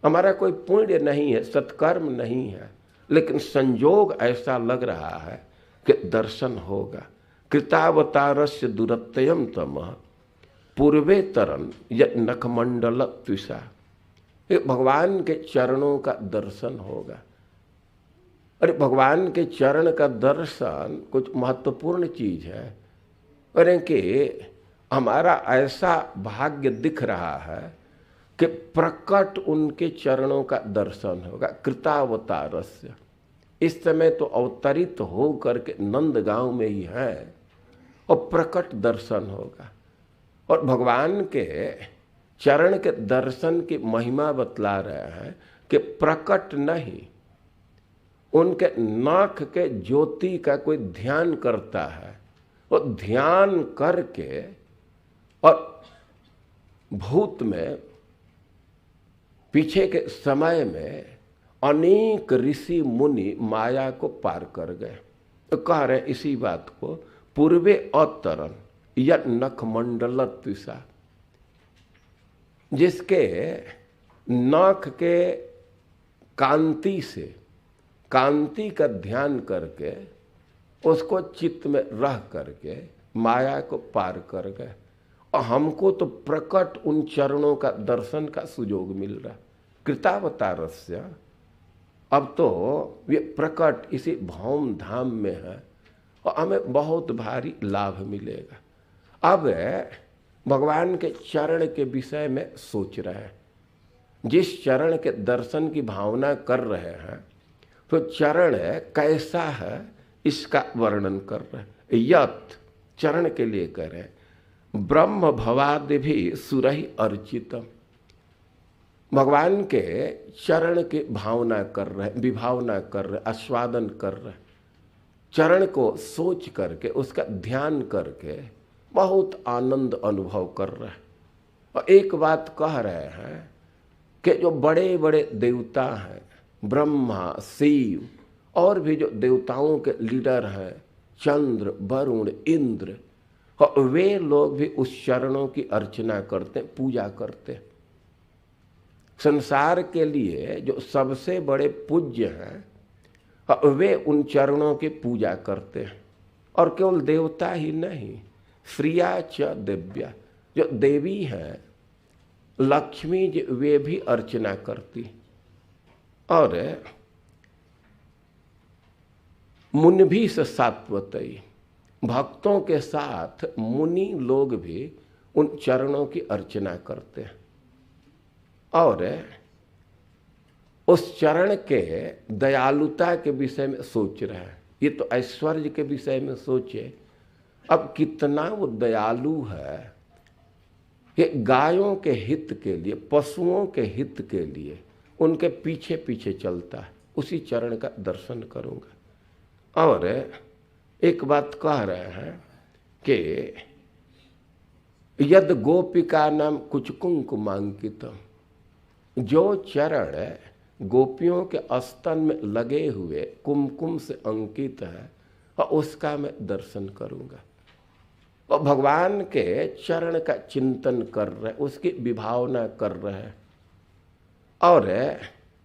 हमारा कोई पुण्य नहीं है, सत्कर्म नहीं है, लेकिन संयोग ऐसा लग रहा है कि दर्शन होगा। कृतावतारस्य दुरत्ययम तमः पूर्वे तरन य नखमंडल त्विषा। भगवान के चरणों का दर्शन होगा। अरे भगवान के चरण का दर्शन कुछ महत्वपूर्ण चीज है। अरे कि हमारा ऐसा भाग्य दिख रहा है कि प्रकट उनके चरणों का दर्शन होगा। कृतावतारस्य, इस समय तो अवतरित हो करके नंदगांव में ही है और प्रकट दर्शन होगा। और भगवान के चरण के दर्शन की महिमा बतला रहे हैं कि प्रकट नहीं, उनके नाक के ज्योति का कोई ध्यान करता है और ध्यान करके और भूत में पीछे के समय में अनेक ऋषि मुनि माया को पार कर गए। तो कह रहे इसी बात को, पूर्वे अतरन या नखमंडल त्विषा, जिसके नख के कांति से कांति का ध्यान करके उसको चित्त में रह करके माया को पार कर गए। और हमको तो प्रकट उन चरणों का दर्शन का सुयोग मिल रहा। कृतावतारस्य, अब तो ये प्रकट इसी भौम धाम में है और हमें बहुत भारी लाभ मिलेगा। अब भगवान के चरण के विषय में सोच रहे हैं। जिस चरण के दर्शन की भावना कर रहे हैं, तो चरण कैसा है इसका वर्णन कर रहे हैं। यत् चरण के लिए करें, ब्रह्म भवादि भी सुरहि अर्चितम। भगवान के चरण की भावना कर रहे, विभावना कर रहे, आस्वादन कर रहे, चरण को सोच करके उसका ध्यान करके बहुत आनंद अनुभव कर रहे हैं। और एक बात कह रहे हैं कि जो बड़े बड़े देवता हैं, ब्रह्मा, शिव और भी जो देवताओं के लीडर हैं, चंद्र, वरुण, इंद्र, और वे लोग भी उस चरणों की अर्चना करते, पूजा करते। संसार के लिए जो सबसे बड़े पूज्य हैं, वे उन चरणों की पूजा करते हैं। और केवल देवता ही नहीं, श्रिया च दिव्या, जो देवी हैं लक्ष्मी जी, वे भी अर्चना करती। और मुनि भी सात्वतई, भक्तों के साथ मुनि लोग भी उन चरणों की अर्चना करते हैं। और उस चरण के दयालुता के विषय में सोच रहे हैं। ये तो ऐश्वर्य के विषय में सोचे, अब कितना वो दयालु है। ये गायों के हित के लिए, पशुओं के हित के लिए उनके पीछे पीछे चलता है। उसी चरण का दर्शन करूंगा। और एक बात कह रहे हैं कि यद गोपिका नाम कुछ कुंकुमांकितम, जो चरण गोपियों के स्तन में लगे हुए कुमकुम से अंकित है, और उसका मैं दर्शन करूंगा। और भगवान के चरण का चिंतन कर रहे, उसकी विभावना कर रहे हैं और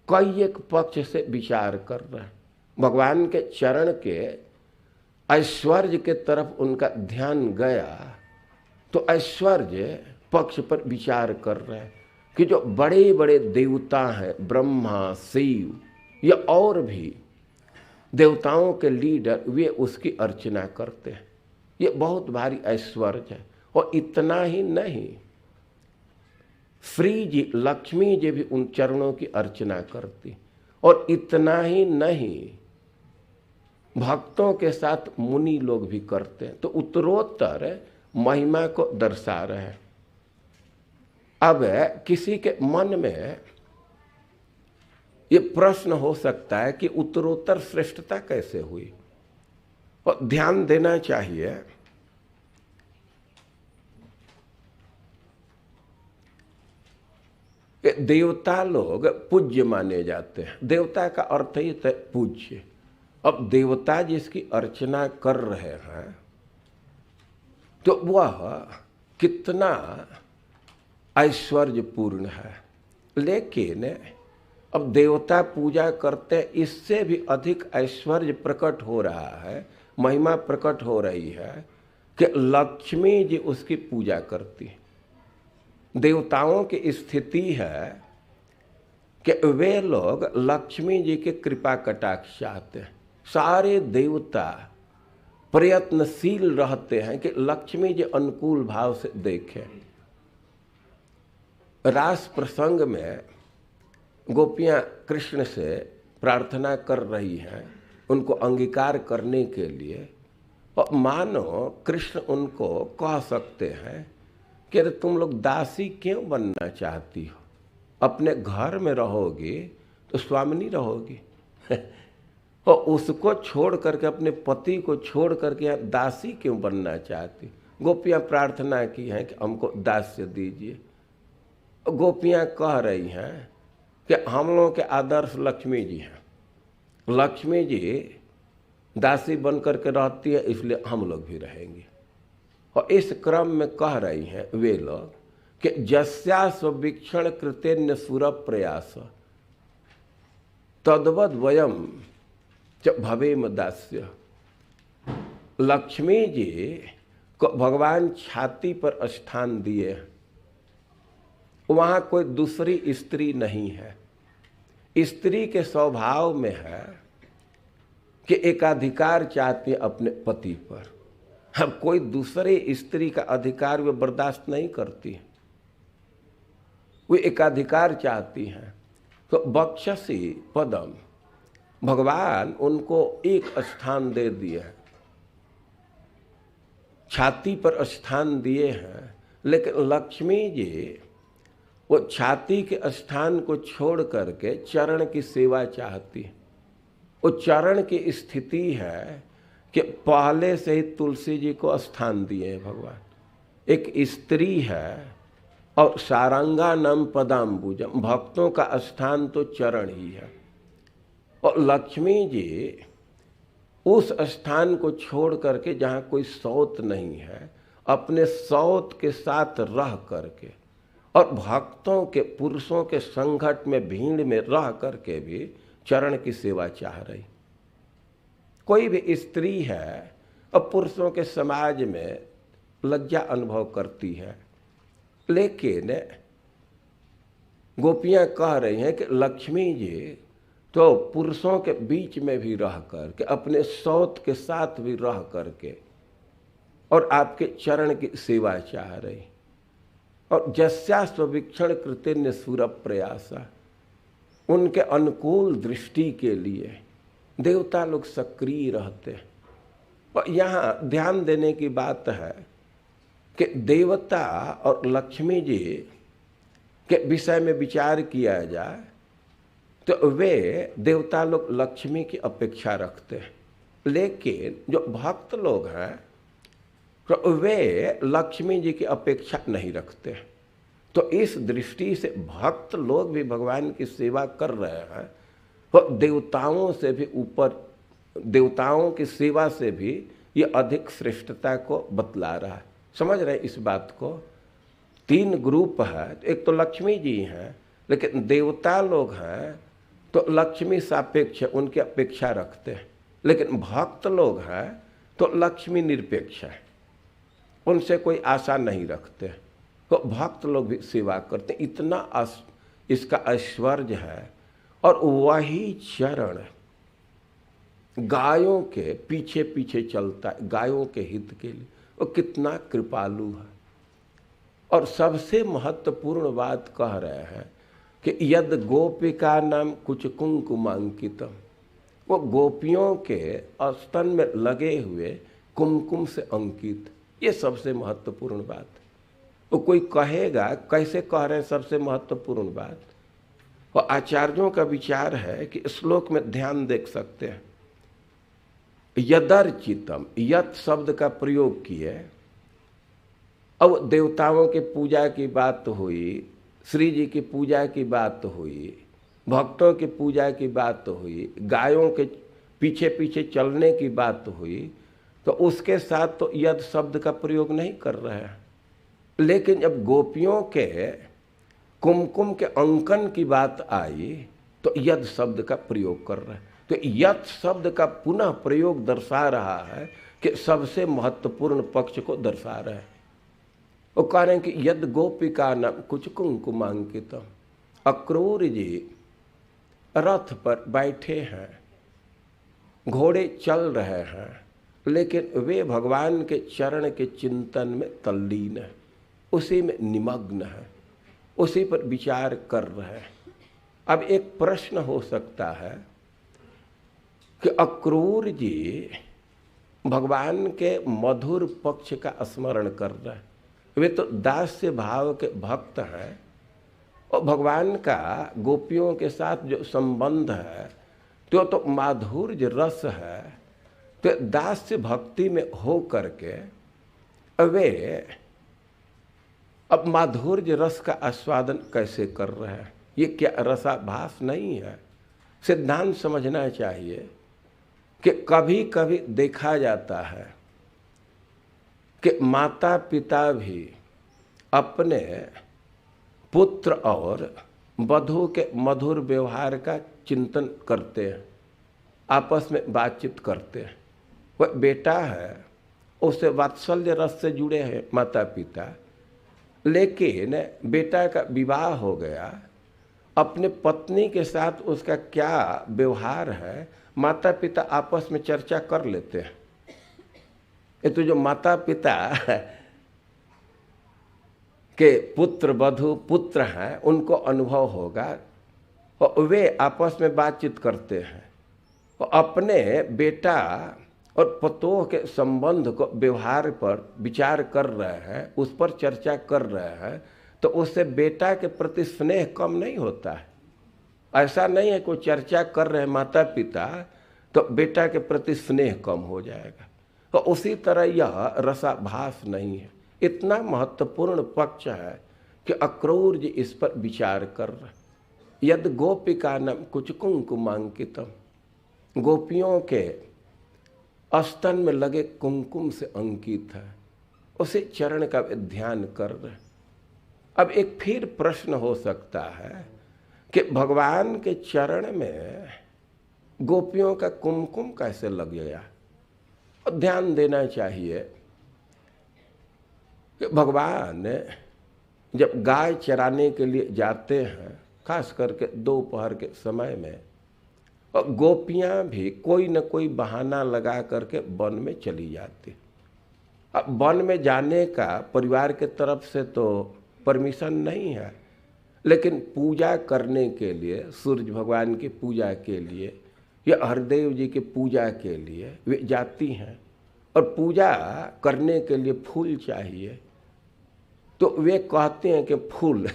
कई एक पक्ष से विचार कर रहे हैं। भगवान के चरण के ऐश्वर्य के तरफ उनका ध्यान गया तो ऐश्वर्य पक्ष पर विचार कर रहे हैं कि जो बड़े बड़े देवता हैं, ब्रह्मा, शिव या और भी देवताओं के लीडर, वे उसकी अर्चना करते हैं। ये बहुत भारी ऐश्वर्य है। और इतना ही नहीं, श्री जी, लक्ष्मी जी भी उन चरणों की अर्चना करती। और इतना ही नहीं, भक्तों के साथ मुनि लोग भी करते हैं। तो उत्तरोत्तर महिमा को दर्शा रहे हैं। अब किसी के मन में ये प्रश्न हो सकता है कि उत्तरोत्तर श्रेष्ठता कैसे हुई। और ध्यान देना चाहिए कि देवता लोग पूज्य माने जाते हैं। देवता का अर्थ ही है पूज्य। अब देवता जिसकी अर्चना कर रहे हैं तो वह कितना ऐश्वर्यपूर्ण है, लेकिन अब देवता पूजा करते हैं, इससे भी अधिक ऐश्वर्य प्रकट हो रहा है, महिमा प्रकट हो रही है कि लक्ष्मी जी उसकी पूजा करती है। देवताओं की स्थिति है कि वे लोग लक्ष्मी जी के कृपा कटाक्ष चाहते हैं। सारे देवता प्रयत्नशील रहते हैं कि लक्ष्मी जी अनुकूल भाव से देखें। रास प्रसंग में गोपियां कृष्ण से प्रार्थना कर रही हैं उनको अंगीकार करने के लिए, और मानो कृष्ण उनको कह सकते हैं कि अरे तुम लोग दासी क्यों बनना चाहती हो, अपने घर में रहोगी तो स्वामिनी रहोगी और उसको छोड़ करके, अपने पति को छोड़ करके यहाँ दासी क्यों बनना चाहती। गोपियां प्रार्थना की हैं कि हमको दास्य दीजिए। गोपियां कह रही हैं कि हम लोगों के आदर्श लक्ष्मी जी हैं, लक्ष्मी जी दासी बन करके रहती है, इसलिए हम लोग भी रहेंगे। और इस क्रम में कह रही हैं वे लोग कि जस्या स्ववीक्षण कृतेन्य सुर प्रयास तद्वद वयम च भवेम दास्य। लक्ष्मी जी को भगवान छाती पर स्थान दिए, वहां कोई दूसरी स्त्री नहीं है। स्त्री के स्वभाव में है कि एकाधिकार चाहती है अपने पति पर, अब कोई दूसरे स्त्री का अधिकार वे बर्दाश्त नहीं करती, वे एकाधिकार चाहती हैं। तो बक्षसी पदम, भगवान उनको एक स्थान दे दिए हैं, छाती पर स्थान दिए हैं, लेकिन लक्ष्मी जी वो छाती के स्थान को छोड़ करके चरण की सेवा चाहती है। वो चरण की स्थिति है कि पहले से ही तुलसी जी को स्थान दिए हैं भगवान। एक स्त्री है और सारंगानम पदाम्बुजम, भक्तों का स्थान तो चरण ही है, और लक्ष्मी जी उस स्थान को छोड़ करके जहाँ कोई सौत नहीं है, अपने सौत के साथ रह करके और भक्तों के, पुरुषों के संघट में, भीड़ में रह करके भी चरण की सेवा चाह रही। कोई भी स्त्री है और पुरुषों के समाज में लज्जा अनुभव करती है, लेकिन गोपियां कह रही हैं कि लक्ष्मी जी तो पुरुषों के बीच में भी रह करके, अपने सौत के साथ भी रह करके और आपके चरण की सेवा चाह रही। और जस्या स्ववीक्षण कृतेन्य सुर प्रयासा, उनके अनुकूल दृष्टि के लिए देवता लोग सक्रिय रहते हैं। और यहाँ ध्यान देने की बात है कि देवता और लक्ष्मी जी के विषय में विचार किया जाए तो वे देवता लोग लक्ष्मी की अपेक्षा रखते हैं, लेकिन जो भक्त लोग हैं तो वे लक्ष्मी जी की अपेक्षा नहीं रखते। तो इस दृष्टि से भक्त लोग भी भगवान की सेवा कर रहे हैं, तो देवताओं से भी ऊपर, देवताओं की सेवा से भी ये अधिक श्रेष्ठता को बतला रहा है। समझ रहे इस बात को? तीन ग्रुप है, एक तो लक्ष्मी जी हैं, लेकिन देवता लोग हैं तो लक्ष्मी सापेक्ष, उनकी अपेक्षा रखते हैं, लेकिन भक्त लोग हैं तो लक्ष्मी निरपेक्ष है, उनसे कोई आशा नहीं रखते, तो भक्त लोग भी सेवा करते। इतना इसका ऐश्वर्य है। और वही चरण गायों के पीछे पीछे चलता है, गायों के हित के लिए, वो कितना कृपालु है। और सबसे महत्वपूर्ण बात कह रहे हैं कि यद गोपिका नाम कुछ कुंकुमांकितम, वो गोपियों के स्तन में लगे हुए कुमकुम से अंकित, ये सबसे महत्वपूर्ण बात। वो कोई कहेगा कैसे कह रहे हैं सबसे महत्वपूर्ण बात, और आचार्यों का विचार है कि श्लोक में ध्यान देख सकते हैं। यदर्चितम, यत शब्द का प्रयोग किए। अब देवताओं के पूजा की बात हुई, श्री जी की पूजा की बात हुई, भक्तों की पूजा की बात हुई, गायों के पीछे पीछे चलने की बात हुई तो उसके साथ तो यद शब्द का प्रयोग नहीं कर रहे हैं। लेकिन जब गोपियों के कुमकुम के अंकन की बात आई तो यद शब्द का प्रयोग कर रहे हैं। तो यद शब्द का पुनः प्रयोग दर्शा रहा है कि सबसे महत्वपूर्ण पक्ष को दर्शा रहे हैं। वो कह रहे हैं कि यद गोपिका नाम कुछ कुंकुमांकित, अक्रूर जी रथ पर बैठे हैं, घोड़े चल रहे हैं, लेकिन वे भगवान के चरण के चिंतन में तल्लीन है, उसी में निमग्न है, उसी पर विचार कर रहे हैं। अब एक प्रश्न हो सकता है कि अक्रूर जी भगवान के मधुर पक्ष का स्मरण कर रहे हैं, वे तो दास्य भाव के भक्त हैं और भगवान का गोपियों के साथ जो संबंध है तो माधुर्य रस है। तो दास्य भक्ति में हो करके वे अब माधुर्य रस का आस्वादन कैसे कर रहे हैं? ये क्या रसाभास नहीं है? सिद्धांत समझना चाहिए कि कभी कभी देखा जाता है कि माता पिता भी अपने पुत्र और वधू के मधुर व्यवहार का चिंतन करते हैं, आपस में बातचीत करते हैं। वह बेटा है, उससे वात्सल्य रस से जुड़े हैं माता पिता, लेकिन बेटा का विवाह हो गया, अपने पत्नी के साथ उसका क्या व्यवहार है माता पिता आपस में चर्चा कर लेते हैं। ये तो जो माता पिता के पुत्र वधू पुत्र हैं उनको अनुभव होगा और वे आपस में बातचीत करते हैं और अपने बेटा और पतोह के संबंध को व्यवहार पर विचार कर रहे हैं, उस पर चर्चा कर रहे हैं, तो उससे बेटा के प्रति स्नेह कम नहीं होता है। ऐसा नहीं है कोई चर्चा कर रहे हैं माता पिता तो बेटा के प्रति स्नेह कम हो जाएगा। तो उसी तरह यह रसाभास नहीं है। इतना महत्वपूर्ण पक्ष है कि अक्रूर जी इस पर विचार कर रहे। यद गोपिका नाम कुछ कुंकुमांकितम, गोपियों के स्तन में लगे कुमकुम से अंकित है, उसे चरण का ध्यान कर रहे। अब एक फिर प्रश्न हो सकता है कि भगवान के चरण में गोपियों का कुमकुम कैसे लग गया? और ध्यान देना चाहिए कि भगवान जब गाय चराने के लिए जाते हैं, खास करके दोपहर के समय में, और गोपियां भी कोई न कोई बहाना लगा करके वन में चली जाती। अब वन में जाने का परिवार के तरफ से तो परमिशन नहीं है, लेकिन पूजा करने के लिए, सूर्य भगवान की पूजा के लिए या हरदेव जी की पूजा के लिए वे जाती हैं और पूजा करने के लिए फूल चाहिए, तो वे कहते हैं कि फूल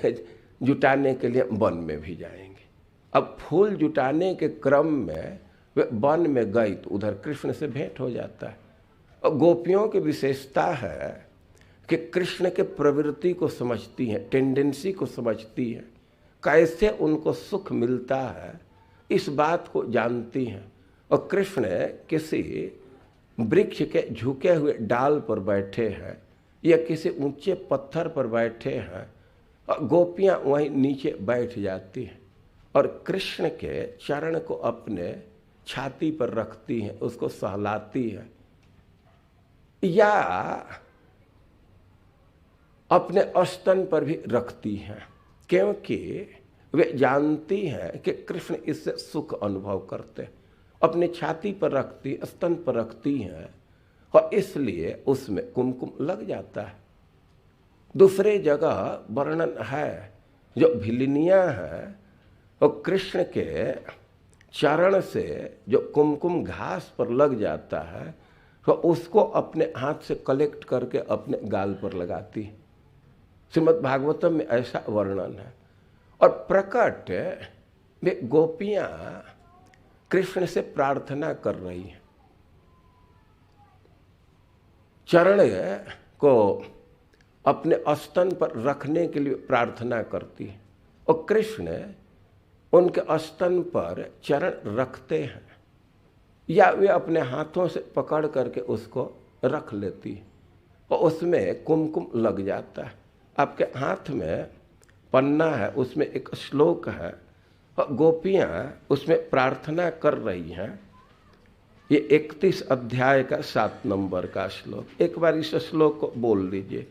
जुटाने के लिए वन में भी जाएंगे। अब फूल जुटाने के क्रम में वे वन में गई तो उधर कृष्ण से भेंट हो जाता है। और गोपियों की विशेषता है कि कृष्ण के प्रवृत्ति को समझती हैं, टेंडेंसी को समझती हैं, कैसे उनको सुख मिलता है इस बात को जानती हैं। और कृष्ण किसी वृक्ष के झुके हुए डाल पर बैठे हैं या किसी ऊंचे पत्थर पर बैठे हैं और गोपियां वहीं नीचे बैठ जाती हैं और कृष्ण के चरण को अपने छाती पर रखती हैं, उसको सहलाती हैं या अपने स्तन पर भी रखती हैं, क्योंकि वे जानती हैं कि कृष्ण इससे सुख अनुभव करते हैं। अपने छाती पर रखती, स्तन पर रखती हैं और इसलिए उसमें कुमकुम लग जाता है। दूसरे जगह वर्णन है जो भिलिनिया है और कृष्ण के चरण से जो कुमकुम घास पर लग जाता है तो उसको अपने हाथ से कलेक्ट करके अपने गाल पर लगाती है। श्रीमद् भागवतम में ऐसा वर्णन है। और प्रकट वे गोपियां कृष्ण से प्रार्थना कर रही हैं, चरण को अपने स्तन पर रखने के लिए प्रार्थना करती है और कृष्ण उनके स्तन पर चरण रखते हैं। या वे अपने हाथों से पकड़ करके उसको रख लेती है और उसमें कुमकुम लग जाता है। आपके हाथ में पन्ना है, उसमें एक श्लोक है और गोपियां उसमें प्रार्थना कर रही हैं। ये 31 अध्याय का 7 नंबर का श्लोक। एक बार इस श्लोक को बोल लीजिए।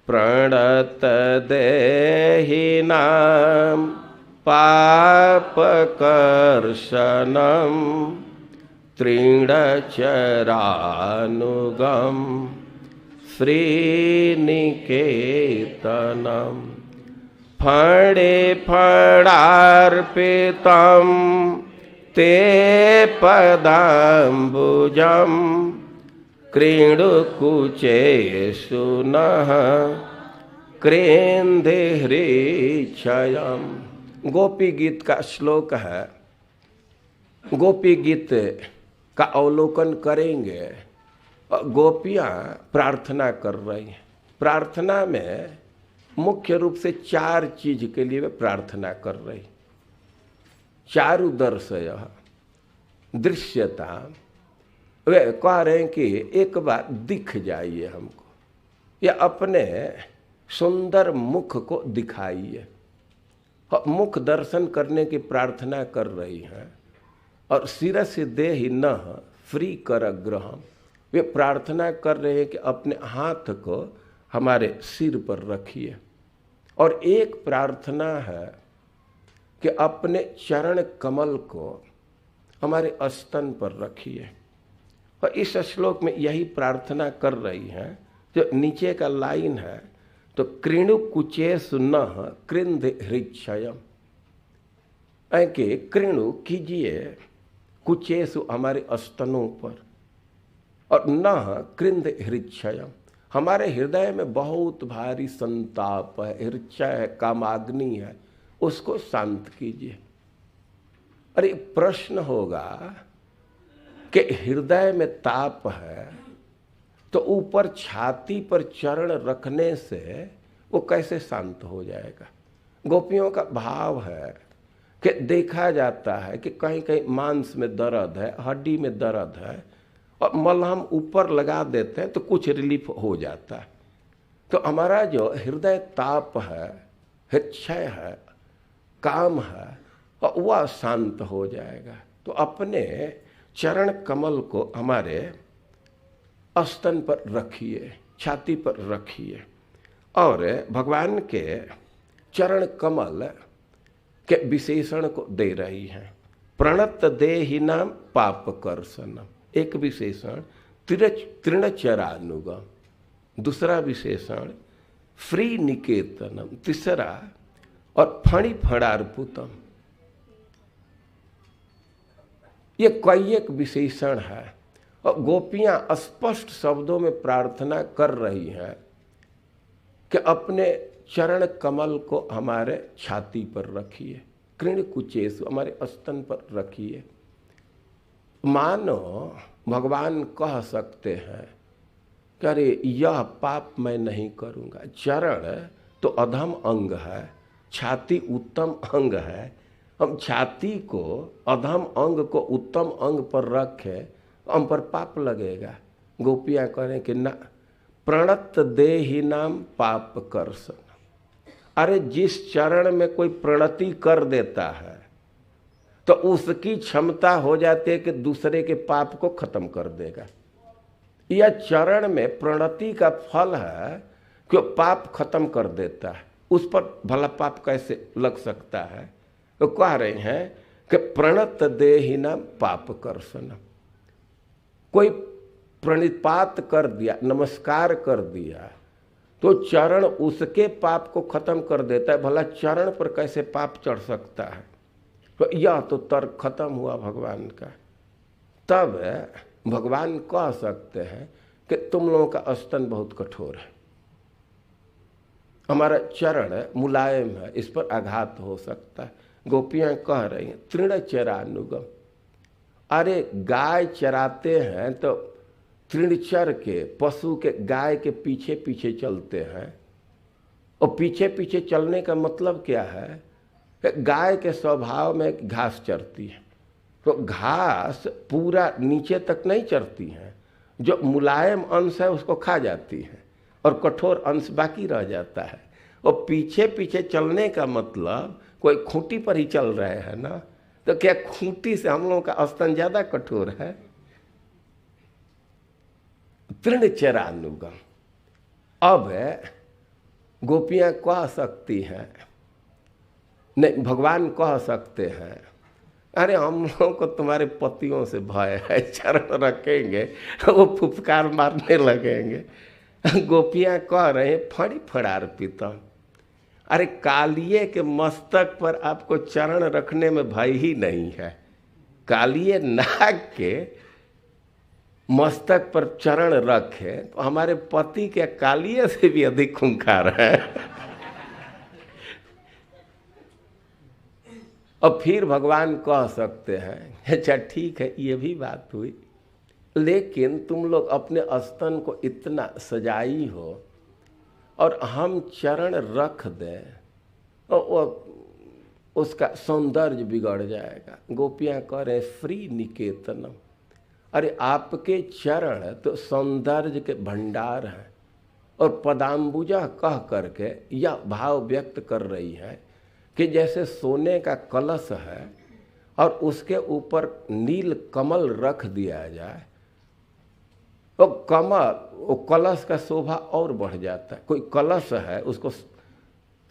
प्रणत देहिनां पापकर्षणं तृणचरानुगं श्रीनिकेतनं फणे फणार्पितं ते पदाम्बुजं क्रीडुकुचेषु नः क्रेन्देहृच्छयम्। गोपी गीत का श्लोक है। गोपी गीत का अवलोकन करेंगे और गोपियां प्रार्थना कर रही हैं। प्रार्थना में मुख्य रूप से 4 चीज के लिए वे प्रार्थना कर रही। चारुदर्शय दृश्यता, वे कह रहे हैं कि एक बार दिख जाइए हमको, या अपने सुंदर मुख को दिखाइए। मुख दर्शन करने की प्रार्थना कर रही हैं। और शिरसि देहि नः फ्री कर ग्रहम, वे प्रार्थना कर रहे हैं कि अपने हाथ को हमारे सिर पर रखिए। और एक प्रार्थना है कि अपने चरण कमल को हमारे स्तन पर रखिए। और इस श्लोक में यही प्रार्थना कर रही हैं। जो नीचे का लाइन है, तो कृणु कुचेषु नः कृन्देहृच्छयम्, कि कृणु कीजिए कुचेषु हमारे स्तनों पर, और नः कृन्देहृच्छयम्, हमारे हृदय में बहुत भारी संताप है, हृच्छय है, कामाग्नि है, उसको शांत कीजिए। अरे प्रश्न होगा कि हृदय में ताप है तो ऊपर छाती पर चरण रखने से वो कैसे शांत हो जाएगा। गोपियों का भाव है कि देखा जाता है कि कहीं कहीं मांस में दर्द है, हड्डी में दर्द है, और मलहम ऊपर लगा देते हैं तो कुछ रिलीफ हो जाता है। तो हमारा जो हृदय ताप है, हृच्छय है, काम है, और वह शांत हो जाएगा। तो अपने चरण कमल को हमारे स्तन पर रखिए, छाती पर रखिए, और भगवान के चरण कमल के विशेषण को दे रही हैं। प्रणत देहिनां पापकर्षणम, एक विशेषण तृणचरानुगम, दूसरा विशेषण फ्री निकेतनम, तीसरा और फणि फणार्पुतम। ये कई एक विशेषण है। और गोपियां स्पष्ट शब्दों में प्रार्थना कर रही हैं कि अपने चरण कमल को हमारे छाती पर रखिए, कृण कुचेषु हमारे स्तन पर रखिए। मानो भगवान कह सकते हैं कि अरे यह पाप मैं नहीं करूंगा। चरण तो अधम अंग है, छाती उत्तम अंग है। हम छाती को, अधम अंग को उत्तम अंग पर रखें, हम पर पाप लगेगा। गोपियां करें कि ना, प्रणत देहिनां पाप कर्षण। अरे जिस चरण में कोई प्रणति कर देता है तो उसकी क्षमता हो जाती है कि दूसरे के पाप को खत्म कर देगा। यह चरण में प्रणति का फल है कि वो पाप खत्म कर देता है। उस पर भला पाप कैसे लग सकता है। तो कह रहे हैं कि प्रणत देहिनां पाप कर्षण। कोई प्रणिपात कर दिया, नमस्कार कर दिया, तो चरण उसके पाप को खत्म कर देता है। भला चरण पर कैसे पाप चढ़ सकता है। तो यह तो तर्क खत्म हुआ भगवान का। तब भगवान कह सकते हैं कि तुम लोगों का स्तन बहुत कठोर है, हमारा चरण मुलायम है, इस पर आघात हो सकता है। गोपियां कह रही हैं तृणचरानुगम। अरे गाय चराते हैं तो तृणचर के, पशु के, गाय के पीछे पीछे चलते हैं। और पीछे पीछे चलने का मतलब क्या है? गाय के स्वभाव में घास चरती है, तो घास पूरा नीचे तक नहीं चढ़ती है, जो मुलायम अंश है उसको खा जाती है और कठोर अंश बाकी रह जाता है। और पीछे पीछे चलने का मतलब कोई खूंटी पर ही चल रहे हैं ना, तो क्या खूंटी से हम लोगों का स्तन ज्यादा कठोर है? तृणचरानुगम। अब गोपियां कह सकती हैं, नहीं भगवान कह सकते हैं, अरे हम लोगों को तुम्हारे पतियों से भय है, चरण रखेंगे वो फुफकार मारने लगेंगे। गोपियां कह रहे हैं फड़ी फड़ार पीतम। अरे कालिए के मस्तक पर आपको चरण रखने में भय ही नहीं है। कालिए नाग के मस्तक पर चरण रखे तो हमारे पति के कालिए से भी अधिक खूंखार है। और फिर भगवान कह सकते हैं अच्छा ठीक है ये भी बात हुई, लेकिन तुम लोग अपने स्तन को इतना सजाई हो और हम चरण रख दें तो उसका सौंदर्य बिगड़ जाएगा। गोपियां कह रहे फ्री निकेतनम। अरे आपके चरण तो सौंदर्य के भंडार हैं। और पदाम्बुजा कह करके यह भाव व्यक्त कर रही है कि जैसे सोने का कलश है और उसके ऊपर नील कमल रख दिया जाए तो वो कलश का शोभा और बढ़ जाता है। कोई कलश है उसको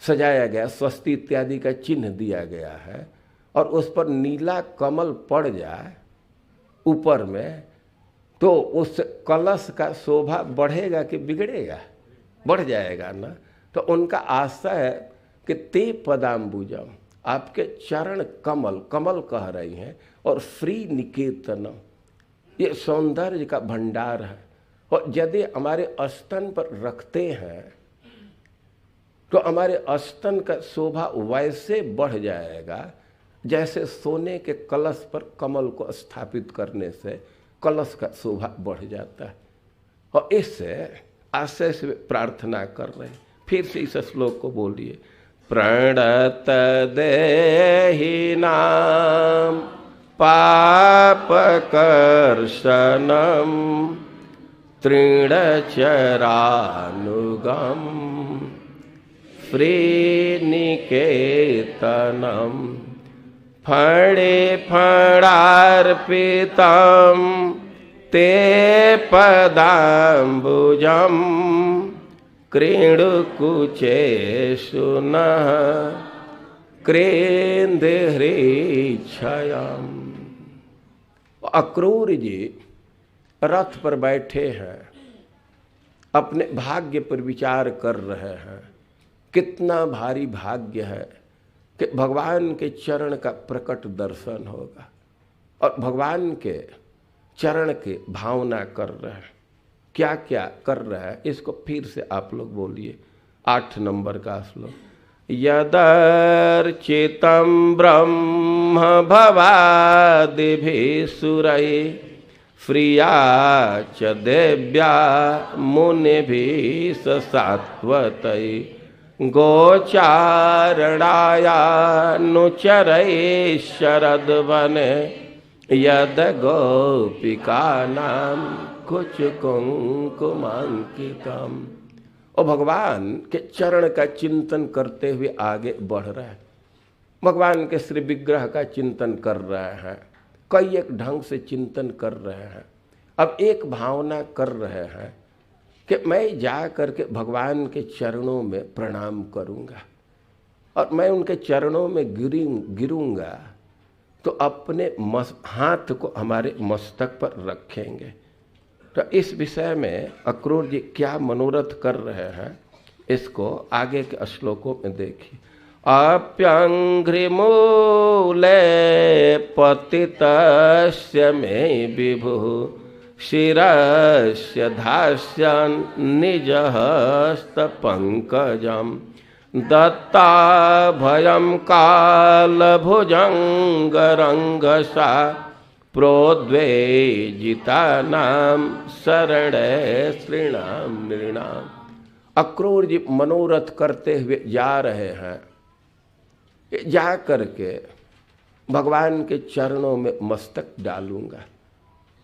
सजाया गया, स्वस्ति इत्यादि का चिन्ह दिया गया है और उस पर नीला कमल पड़ जाए ऊपर में, तो उस कलश का शोभा बढ़ेगा कि बिगड़ेगा? बढ़ जाएगा ना। तो उनका आशा है कि ते पदाम्बुजम, आपके चरण कमल, कमल कह रही हैं, और फ्री निकेतनम, ये सौंदर्य का भंडार है। और यदि हमारे स्तन पर रखते हैं तो हमारे स्तन का शोभा वैसे बढ़ जाएगा जैसे सोने के कलश पर कमल को स्थापित करने से कलश का शोभा बढ़ जाता है। और इससे आशय से प्रार्थना कर रहे हैं। फिर से इस श्लोक को बोलिए, प्रणत देहि नाम पाप कर्षणम तृणचरानुगम फ्रीनिकेतनम फणे फणार्पितम ते पदाम्बुजम क्रीडुकुचेषु नः क्रेन्देहृच्छयम्। अक्रूर जी रथ पर बैठे हैं, अपने भाग्य पर विचार कर रहे हैं। कितना भारी भाग्य है कि भगवान के चरण का प्रकट दर्शन होगा, और भगवान के चरण के भावना कर रहे हैं। क्या क्या कर रहा है इसको फिर से आप लोग बोलिए। 8 नंबर का श्लोक, यदर्चितं ब्रह्म भवादिभिः सुरैः प्रिया च देव्या मुनिभिः सात्वतैः गोचारणायानुचरैः शरद्वने यद गोपिकानां कुछ कुंकुमांकितम। और भगवान के चरण का चिंतन करते हुए आगे बढ़ रहा है। भगवान के श्री विग्रह का चिंतन कर रहे हैं, कई एक ढंग से चिंतन कर रहे हैं। अब एक भावना कर रहे हैं कि मैं जा करके भगवान के चरणों में प्रणाम करूंगा और मैं उनके चरणों में गिरूंगा तो अपने हाथ को हमारे मस्तक पर रखेंगे। तो इस विषय में अक्रूर जी क्या मनोरथ कर रहे हैं इसको आगे के श्लोकों में देखिए। अप्यंघ्रिमूले पतितस्य मे विभुः शिरस्य धास्यन् निजहस्तपङ्कजम् दत्ताभयं कालभुजङ्गरङ्गसा प्रोद्वेजितानां शरणे श्रीणां नृणाम्। अक्रूर जी मनोरथ करते हुए जा रहे हैं। जा करके भगवान के चरणों में मस्तक डालूंगा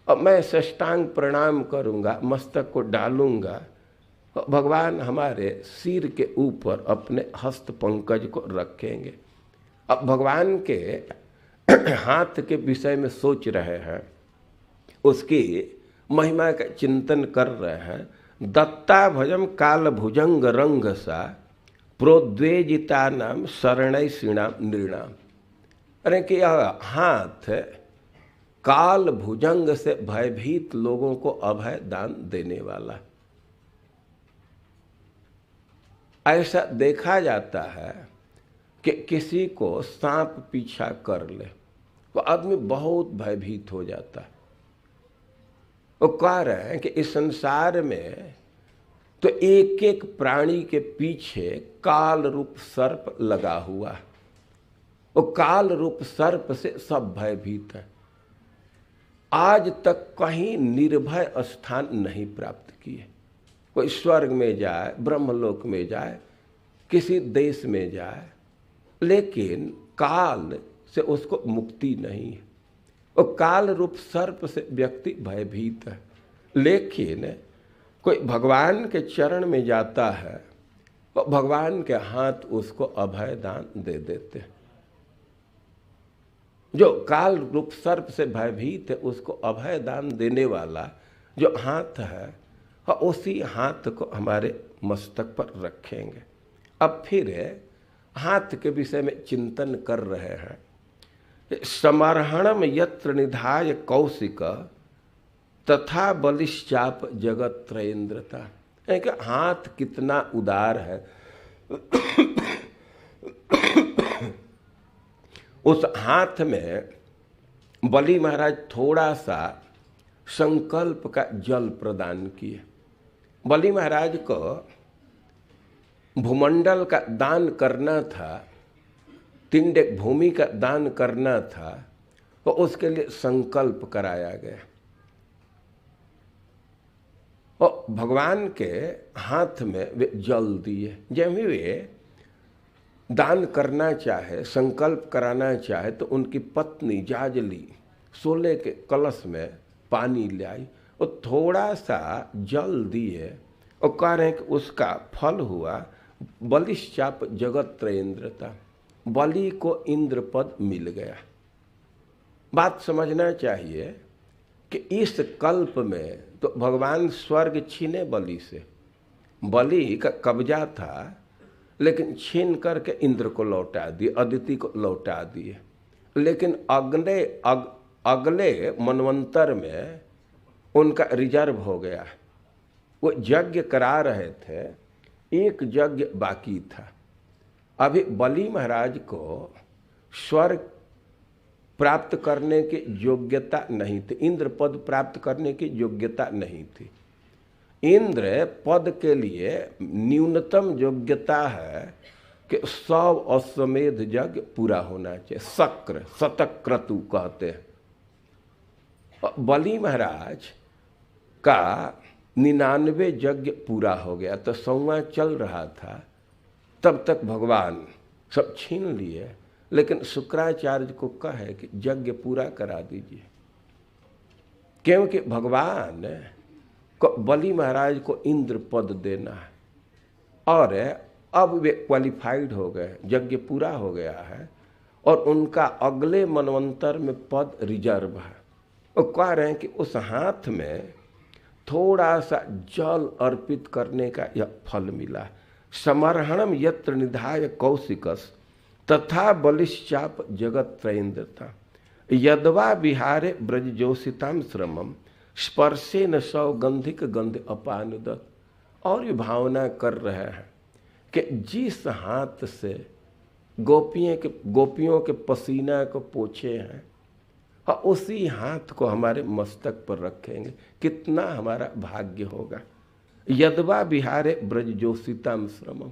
और मैं साष्टांग प्रणाम करूंगा, मस्तक को डालूंगा, भगवान हमारे सिर के ऊपर अपने हस्त पंकज को रखेंगे। अब भगवान के हाथ के विषय में सोच रहे हैं, उसकी महिमा का चिंतन कर रहे हैं। दत्ता भजम काल भुजंग रंग सा प्रोद्वेजिता नाम शरणै श्रीणाम नृणाम। अरे कि यह हाथ काल भुजंग से भयभीत लोगों को अभय दान देने वाला। ऐसा देखा जाता है कि किसी को सांप पीछा कर ले वो आदमी बहुत भयभीत हो जाता है। वो कह रहे हैं कि इस संसार में तो एक एक प्राणी के पीछे काल रूप सर्प लगा हुआ है। वो काल रूप सर्प से सब भयभीत है। आज तक कहीं निर्भय स्थान नहीं प्राप्त किए। कोई स्वर्ग में जाए, ब्रह्मलोक में जाए, किसी देश में जाए, लेकिन काल से उसको मुक्ति नहीं है। वो काल रूप सर्प से व्यक्ति भयभीत है। लेकिन कोई भगवान के चरण में जाता है तो भगवान के हाथ उसको अभय दान दे देते हैं। जो काल रूप सर्प से भयभीत है उसको अभय दान देने वाला जो हाथ है, उसी हाथ को हमारे मस्तक पर रखेंगे। अब फिर हाथ के विषय में चिंतन कर रहे हैं। समर्हणम यत्र निधाय कौशिक तथा बलिश्चाप जगत त्रयेंद्रता। हाथ कितना उदार है। उस हाथ में बलि महाराज थोड़ा सा संकल्प का जल प्रदान किए। बलि महाराज को भूमंडल का दान करना था, तिंडेक भूमि का दान करना था, तो उसके लिए संकल्प कराया गया। और भगवान के हाथ में वे जल दिए। जब भी वे दान करना चाहे, संकल्प कराना चाहे, तो उनकी पत्नी जाजली सोले के कलश में पानी ले आई और थोड़ा सा जल दिए और कह रहे हैं कि उसका फल हुआ बलिश्चाप जगत त्रयेंद्रता। बलि को इंद्र पद मिल गया। बात समझना चाहिए कि इस कल्प में तो भगवान स्वर्ग छीने बलि से। बलि का कब्जा था, लेकिन छीन करके इंद्र को लौटा दिए, अदिति को लौटा दिए। लेकिन अगले मनवंतर में उनका रिजर्व हो गया। वो यज्ञ करा रहे थे, एक यज्ञ बाकी था। अभी बलि महाराज को स्वर्ग प्राप्त करने की योग्यता नहीं थी, इंद्र पद प्राप्त करने की योग्यता नहीं थी। इंद्र पद के लिए न्यूनतम योग्यता है कि 100 अश्वमेध यज्ञ पूरा होना चाहिए। शक्र शतक्रतु कहते हैं। बलि महाराज का 99 यज्ञ पूरा हो गया, तो 100वां चल रहा था। तब तक भगवान सब छीन लिए, लेकिन शुक्राचार्य को कहे कि यज्ञ पूरा करा दीजिए, क्योंकि भगवान को बलि महाराज को इंद्र पद देना है। और अब वे क्वालिफाइड हो गए, यज्ञ पूरा हो गया है और उनका अगले मनवंतर में पद रिजर्व है। वो कह रहे हैं कि उस हाथ में थोड़ा सा जल अर्पित करने का यह फल मिला। समर्हणम यत्र निधाय कौशिकस तथा बलिश्चाप जगत त्रयेंद्रता यदवा विहारे ब्रजजोषिताम श्रमम स्पर्शे न सौगंधिक गंध अपानुदत। और ये भावना कर रहे हैं कि जिस हाथ से गोपियों के पसीना को पोछे हैं, और उसी हाथ को हमारे मस्तक पर रखेंगे। कितना हमारा भाग्य होगा। यदवा विहारे ब्रजजोषिताम श्रमम।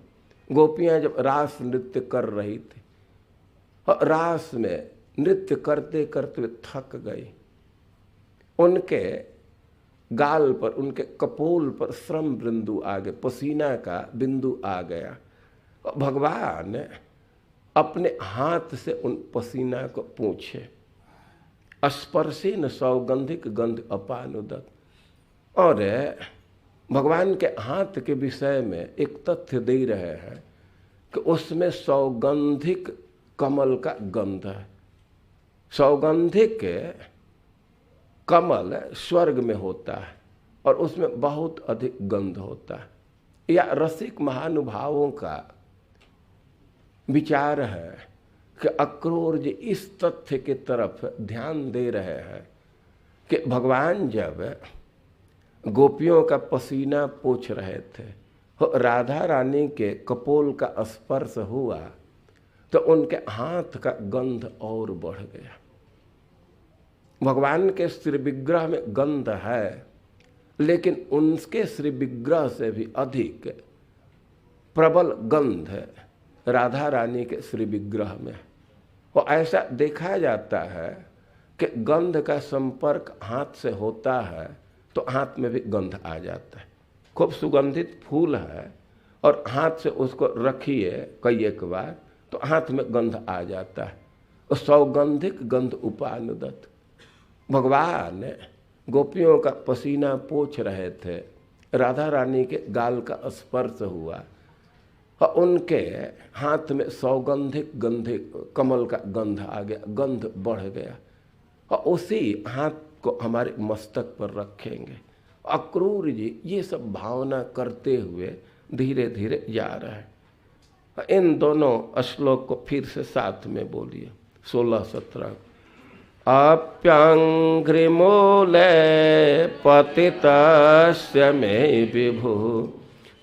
गोपियां जब रास नृत्य कर रही थी, और रास में नृत्य करते करते थक गई, उनके गाल पर, उनके कपोल पर श्रम बिंदु आ गए, पसीना का बिंदु आ गया। भगवान अपने हाथ से उन पसीना को पोंछे। स्पर्शेन सौगंधिक गंध अपानुदत। और भगवान के हाथ के विषय में एक तथ्य दे रहे हैं कि उसमें सौगंधिक कमल का गंध है। सौगंधिक कमल स्वर्ग में होता है और उसमें बहुत अधिक गंध होता है। या रसिक महानुभावों का विचार है कि अक्रूर जी इस तथ्य की तरफ ध्यान दे रहे हैं कि भगवान जब गोपियों का पसीना पोंछ रहे थे, राधा रानी के कपोल का स्पर्श हुआ तो उनके हाथ का गंध और बढ़ गया। भगवान के श्री विग्रह में गंध है, लेकिन उनके श्री विग्रह से भी अधिक प्रबल गंध राधा रानी के श्री विग्रह में। और ऐसा देखा जाता है कि गंध का संपर्क हाथ से होता है तो हाथ में भी गंध आ जाता है। खूब सुगंधित फूल है और हाथ से उसको रखिए कई एक बार तो हाथ में गंध आ जाता है। और सौगंधिक गंध उपानुदत। भगवान गोपियों का पसीना पोंछ रहे थे, राधा रानी के गाल का स्पर्श हुआ और उनके हाथ में सौगंधिक गंधिक कमल का गंध आ गया, गंध बढ़ गया। और उसी हाथ को हमारे मस्तक पर रखेंगे। अक्रूर जी ये सब भावना करते हुए धीरे धीरे जा रहे हैं। इन दोनों श्लोक को फिर से साथ में बोलिए, 16-17। अप्यङ्घ्रिमूले पतितस्य मे विभु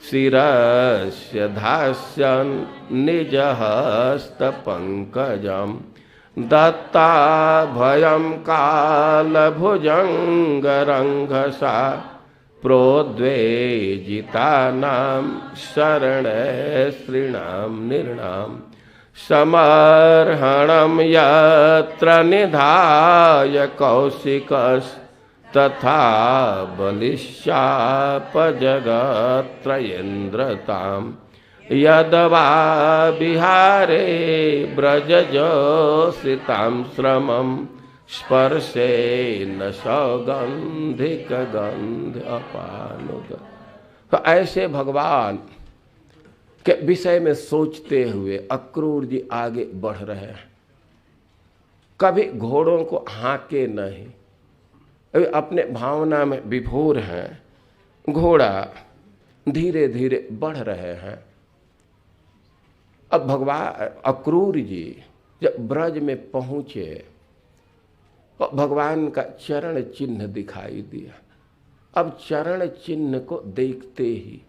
शिरस्य धास्यन् निजहस्तपङ्कजम् दत्ताभयं कालभुजङ्गरङ्घसा प्रोद्वेजितानां शरणैस्त्रीणां नृणाम् समर्हणं यत्र निधाय कौशिकस्तथा बलिश्चापजगत्त्रयेन्द्रताम् यद्वा विहारे व्रजजोषितां श्रमं स्पर्शेन सौगन्धिकगन्ध अपानुदत। तो ऐसे भगवान के विषय में सोचते हुए अक्रूर जी आगे बढ़ रहे हैं। कभी घोड़ों को हाँके नहीं, अभी अपने भावना में विभोर हैं। घोड़ा धीरे धीरे बढ़ रहे हैं। अब भगवान अक्रूर जी जब ब्रज में पहुंचे तो भगवान का चरण चिन्ह दिखाई दिया। अब चरण चिन्ह को देखते ही,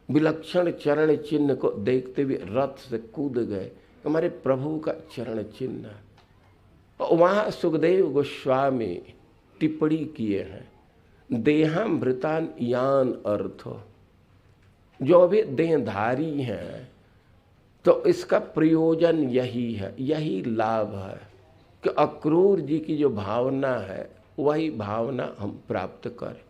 विलक्षण चरण चिन्ह को देखते हुए रथ से कूद गए। हमारे प्रभु का चरण चिन्ह। और वहाँ सुखदेव गोस्वामी टिप्पणी किए हैं, देहामृतान यान अर्थो। जो भी देहधारी हैं तो इसका प्रयोजन यही है, यही लाभ है कि अक्रूर जी की जो भावना है वही भावना हम प्राप्त करें।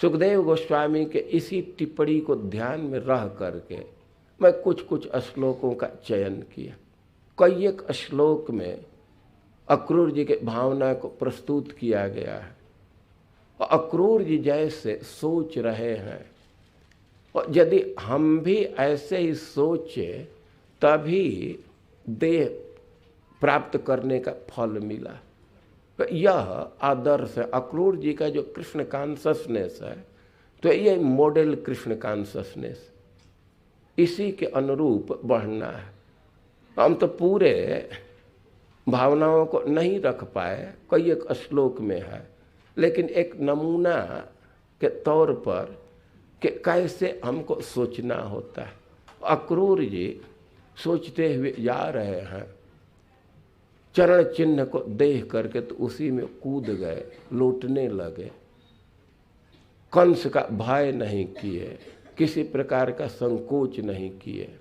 सुखदेव गोस्वामी के इसी टिप्पणी को ध्यान में रह करके मैं कुछ कुछ श्लोकों का चयन किया। कई एक श्लोक में अक्रूर जी के भावना को प्रस्तुत किया गया है। और अक्रूर जी जैसे सोच रहे हैं, और यदि हम भी ऐसे ही सोचे तभी देह प्राप्त करने का फल मिला। तो यह आदर्श है अक्रूर जी का जो कृष्ण कॉन्शसनेस है। तो ये मॉडल कृष्ण कॉन्शसनेस, इसी के अनुरूप बढ़ना है। हम तो पूरे भावनाओं को नहीं रख पाए, कई एक श्लोक में है, लेकिन एक नमूना के तौर पर कि कैसे हमको सोचना होता है। अक्रूर जी सोचते हुए जा रहे हैं, चरण चिन्ह को देख करके तो उसी में कूद गए, लौटने लगे। कंस का भय नहीं किए, किसी प्रकार का संकोच नहीं किए।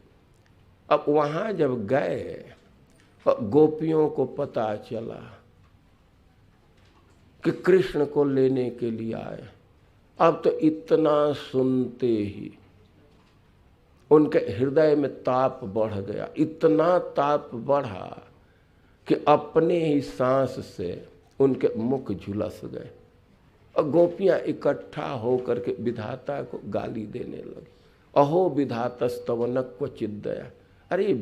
अब वहाँ जब गए गोपियों को पता चला कि कृष्ण को लेने के लिए आए। अब तो इतना सुनते ही उनके हृदय में ताप बढ़ गया, इतना ताप बढ़ा कि अपने ही सांस से उनके मुख झुलस गए। और गोपियां इकट्ठा होकर के विधाता को गाली देने लगी, अहो विधातस्तव न क्वचित दया। अरे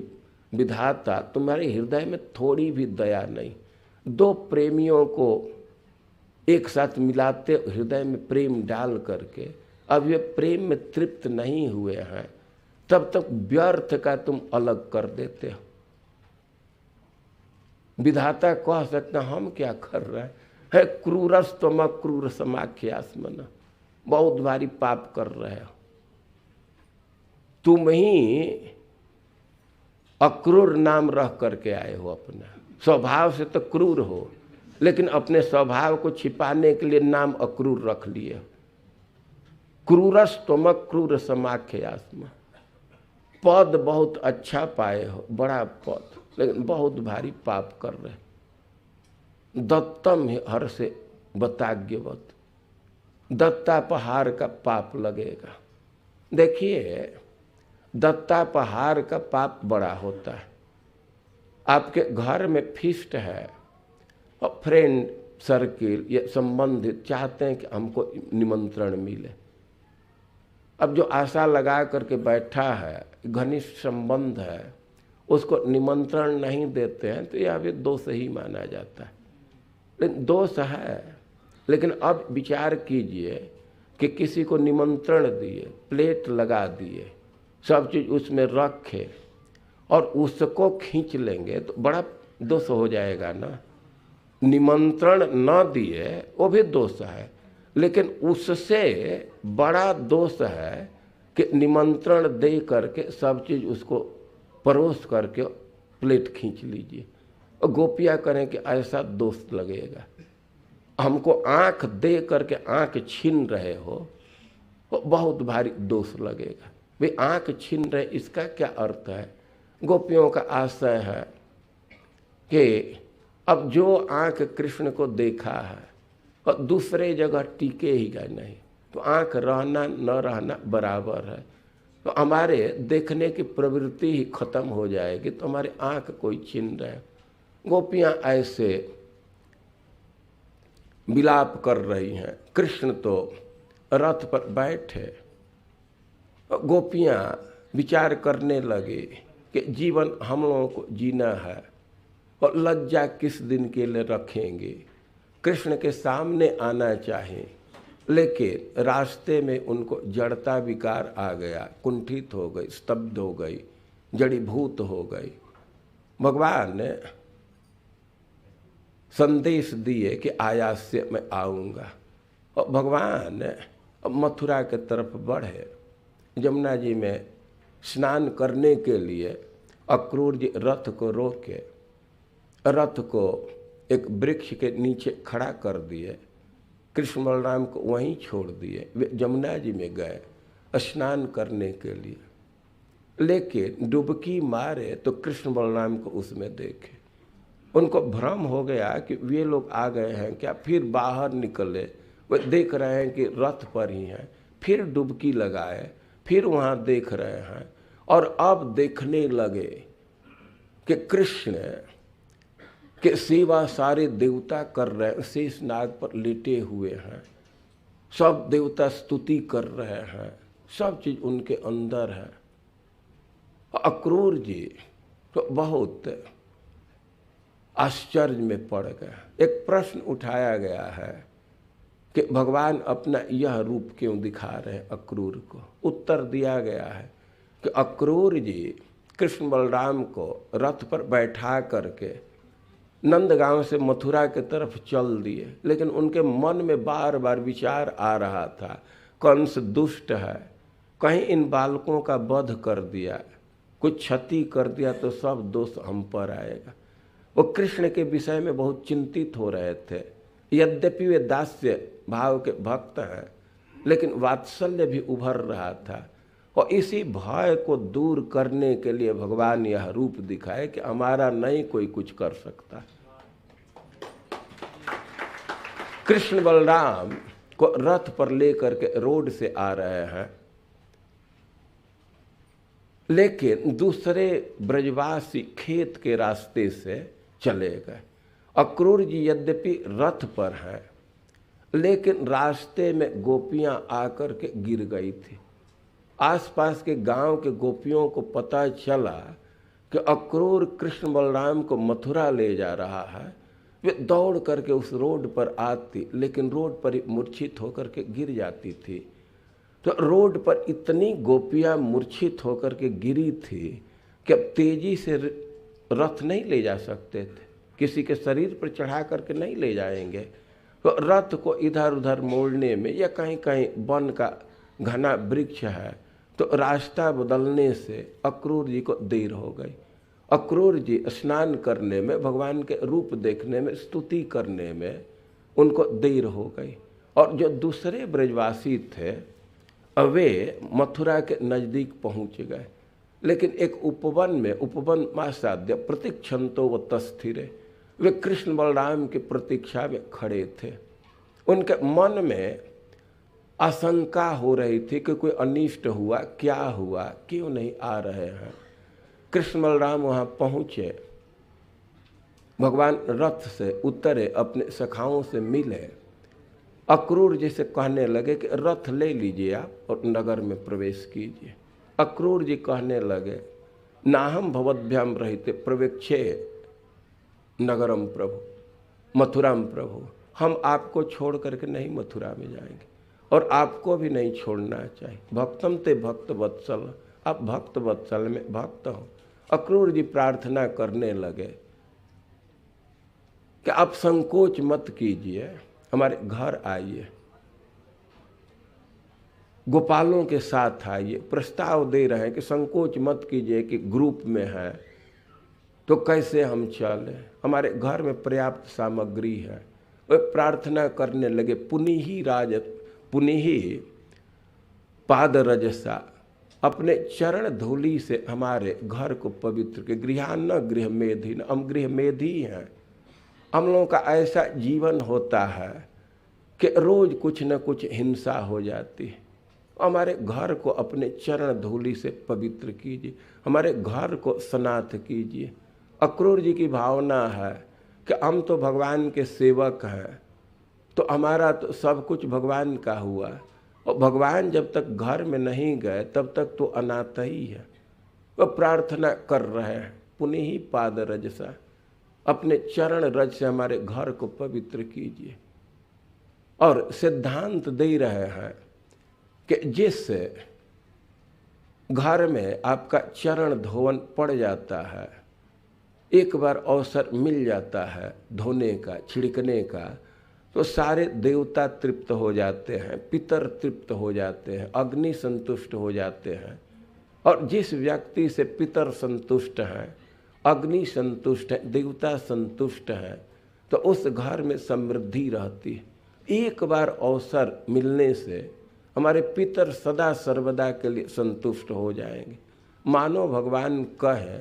विधाता, तुम्हारे हृदय में थोड़ी भी दया नहीं। दो प्रेमियों को एक साथ मिलाते हृदय में प्रेम डाल करके अब ये प्रेम में तृप्त नहीं हुए हैं, तब तक व्यर्थ का तुम अलग कर देते हो। विधाता कह सकता हम क्या कर रहे हैं, क्रूरस्तम क्रूर समाख्यास्मन, बहुत भारी पाप कर रहे हो। तुम ही अक्रूर नाम रह करके आए हो, अपना स्वभाव से तो क्रूर हो, लेकिन अपने स्वभाव को छिपाने के लिए नाम अक्रूर रख लिए। क्रूरस्तम क्रूर समाख्यास्म, पद बहुत अच्छा पाए हो, बड़ा पद, लेकिन बहुत भारी पाप कर रहे। दत्तम हर से बताज्ञवत, दत्तापहार का पाप लगेगा। देखिए दत्तापहार का पाप बड़ा होता है। आपके घर में फिस्ट है और फ्रेंड सर्किल या संबंधित चाहते हैं कि हमको निमंत्रण मिले। अब जो आशा लगा करके बैठा है, घनिष्ठ संबंध है, उसको निमंत्रण नहीं देते हैं तो यह भी दोष ही माना जाता है। लेकिन दोष है, लेकिन अब विचार कीजिए कि किसी को निमंत्रण दिए, प्लेट लगा दिए, सब चीज़ उसमें रखे और उसको खींच लेंगे तो बड़ा दोष हो जाएगा ना। निमंत्रण न दिए वो भी दोष है, लेकिन उससे बड़ा दोष है कि निमंत्रण दे करके सब चीज़ उसको परोस करके प्लेट खींच लीजिए। और गोपियाँ करें कि ऐसा दोष लगेगा। हमको आँख दे करके आँख छीन रहे हो, वो बहुत भारी दोष लगेगा। वे आँख छीन रहे, इसका क्या अर्थ है? गोपियों का आशय है कि अब जो आँख कृष्ण को देखा है और दूसरे जगह टिके ही गए नहीं, तो आँख रहना न रहना बराबर है। तो हमारे देखने की प्रवृत्ति ही खत्म हो जाएगी, तो हमारे आँख कोई छीन रहे। गोपियाँ ऐसे विलाप कर रही हैं। कृष्ण तो रथ पर बैठे, गोपियाँ विचार करने लगे कि जीवन हम लोगों को जीना है और लज्जा किस दिन के लिए रखेंगे। कृष्ण के सामने आना चाहें, लेकिन रास्ते में उनको जड़ता विकार आ गया, कुंठित हो गई, स्तब्ध हो गई, जड़ीभूत हो गई। भगवान ने संदेश दिए कि आयास्य मैं आऊँगा, और भगवान मथुरा के तरफ बढ़े। यमुना जी में स्नान करने के लिए अक्रूर जी रथ को रोके, रथ को एक वृक्ष के नीचे खड़ा कर दिए, कृष्ण बलराम को वहीं छोड़ दिए। वे यमुना जी में गए स्नान करने के लिए, लेकिन डुबकी मारे तो कृष्ण बलराम को उसमें देखे। उनको भ्रम हो गया कि वे लोग आ गए हैं क्या, फिर बाहर निकले, वे देख रहे हैं कि रथ पर ही हैं, फिर डुबकी लगाए, फिर वहाँ देख रहे हैं, और अब देखने लगे कि कृष्ण के सेवा सारे देवता कर रहे हैं, शेष नाग पर लेटे हुए हैं, सब देवता स्तुति कर रहे हैं, सब चीज उनके अंदर है। अक्रूर जी तो बहुत आश्चर्य में पड़ गए। एक प्रश्न उठाया गया है कि भगवान अपना यह रूप क्यों दिखा रहे हैं अक्रूर को। उत्तर दिया गया है कि अक्रूर जी कृष्ण बलराम को रथ पर बैठा करके नंदगांव से मथुरा के तरफ चल दिए, लेकिन उनके मन में बार बार विचार आ रहा था, कंस दुष्ट है, कहीं इन बालकों का वध कर दिया, कुछ क्षति कर दिया तो सब दोष हम पर आएगा। वो कृष्ण के विषय में बहुत चिंतित हो रहे थे। यद्यपि वे दास्य भाव के भक्त हैं, लेकिन वात्सल्य भी उभर रहा था, और इसी भय को दूर करने के लिए भगवान यह रूप दिखाए कि हमारा नहीं कोई कुछ कर सकता। कृष्ण बलराम को रथ पर लेकर के रोड से आ रहे हैं, लेकिन दूसरे ब्रजवासी खेत के रास्ते से चले गए। अक्रूर जी यद्यपि रथ पर हैं, लेकिन रास्ते में गोपियां आकर के गिर गई थी। आसपास के गांव के गोपियों को पता चला कि अक्रूर कृष्ण बलराम को मथुरा ले जा रहा है। वे दौड़ करके उस रोड पर आती, लेकिन रोड पर ही मूर्छित होकर के गिर जाती थी। तो रोड पर इतनी गोपियां मूर्छित होकर के गिरी थी कि अब तेजी से रथ नहीं ले जा सकते थे, किसी के शरीर पर चढ़ा करके नहीं ले जाएंगे। तो रथ को इधर उधर मोड़ने में, या कहीं कहीं वन का घना वृक्ष है तो रास्ता बदलने से अक्रूर जी को देर हो गई। अक्रूर जी स्नान करने में, भगवान के रूप देखने में, स्तुति करने में उनको देर हो गई। और जो दूसरे ब्रजवासी थे वे मथुरा के नज़दीक पहुंच गए, लेकिन एक उपवन में, उपवन मासाद्य प्रतीक्षन्तो व तस्थिरे, वे कृष्ण बलराम की प्रतीक्षा में खड़े थे। उनके मन में आशंका हो रही थी कि कोई अनिष्ट हुआ, क्या हुआ, क्यों नहीं आ रहे हैं। कृष्ण बलराम वहाँ पहुँचे, भगवान रथ से उतरे, अपने सखाओं से मिले। अक्रूर जी से कहने लगे कि रथ ले लीजिए आप और नगर में प्रवेश कीजिए। अक्रूर जी कहने लगे, नाहम भवद्भ्याम रहिते प्रवेक्षे नगरम प्रभु, मथुराम प्रभु, हम आपको छोड़ करके नहीं मथुरा में जाएंगे और आपको भी नहीं छोड़ना चाहिए। भक्तम ते भक्त वत्सल, आप भक्त वत्सल में भक्त हो। अक्रूर जी प्रार्थना करने लगे कि आप संकोच मत कीजिए, हमारे घर आइए, गोपालों के साथ आइए। प्रस्ताव दे रहे हैं कि संकोच मत कीजिए कि ग्रुप में है तो कैसे हम चलें, हमारे घर में पर्याप्त सामग्री है। वे प्रार्थना करने लगे, पुनिही पाद रजसा, अपने चरण धूलि से हमारे घर को पवित्र के। गृहान्न गृह मेधी, हम गृह मेधी हैं। हम लोगों का ऐसा जीवन होता है कि रोज कुछ न कुछ हिंसा हो जाती है। हमारे घर को अपने चरण धूलि से पवित्र कीजिए, हमारे घर को सनाथ कीजिए। अक्रूर जी की भावना है कि हम तो भगवान के सेवक हैं, तो हमारा तो सब कुछ भगवान का हुआ, और भगवान जब तक घर में नहीं गए तब तक तो अनाथ ही है। वह प्रार्थना कर रहे हैं, पुनिही पाद रजसा, अपने चरण रज से हमारे घर को पवित्र कीजिए। और सिद्धांत दे रहे हैं कि जिस घर में आपका चरण धोवन पड़ जाता है, एक बार अवसर मिल जाता है धोने का, छिड़कने का, तो सारे देवता तृप्त हो जाते हैं, पितर तृप्त हो जाते हैं, अग्नि संतुष्ट हो जाते हैं। और जिस व्यक्ति से पितर संतुष्ट हैं, अग्नि संतुष्ट है, देवता संतुष्ट हैं, तो उस घर में समृद्धि रहती है। एक बार अवसर मिलने से हमारे पितर सदा सर्वदा के लिए संतुष्ट हो जाएंगे। मानो भगवान कहे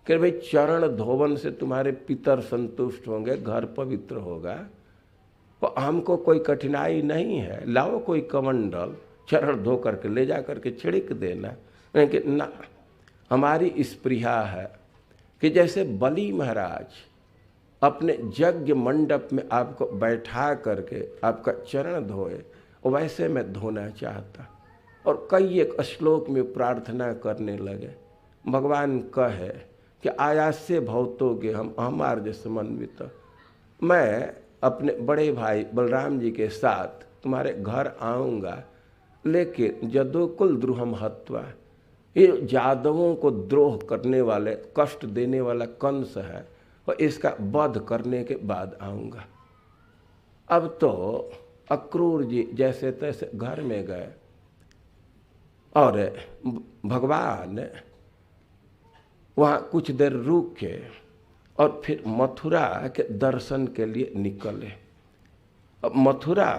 कि भाई चरण धोवन से तुम्हारे पितर संतुष्ट होंगे, घर पवित्र होगा, तो हमको कोई कठिनाई नहीं है, लाओ कोई कमंडल, चरण धो करके ले जा करके छिड़क देना। लेकिन ना, हमारी स्पृहा है कि जैसे बलि महाराज अपने यज्ञ मंडप में आपको बैठा करके आपका चरण धोए, वैसे मैं धोना चाहता। और कई एक श्लोक में प्रार्थना करने लगे। भगवान कहे कि आयास्य भवतोगे हम आर्य समन्वित, मैं अपने बड़े भाई बलराम जी के साथ तुम्हारे घर आऊँगा, लेकिन यदुकुल द्रोहम हत्वा, ये यादवों को द्रोह करने वाले, कष्ट देने वाला कंस है, और इसका वध करने के बाद आऊँगा। अब तो अक्रूर जी जैसे तैसे घर में गए और भगवान वहाँ कुछ देर रुक के और फिर मथुरा के दर्शन के लिए निकले। अब मथुरा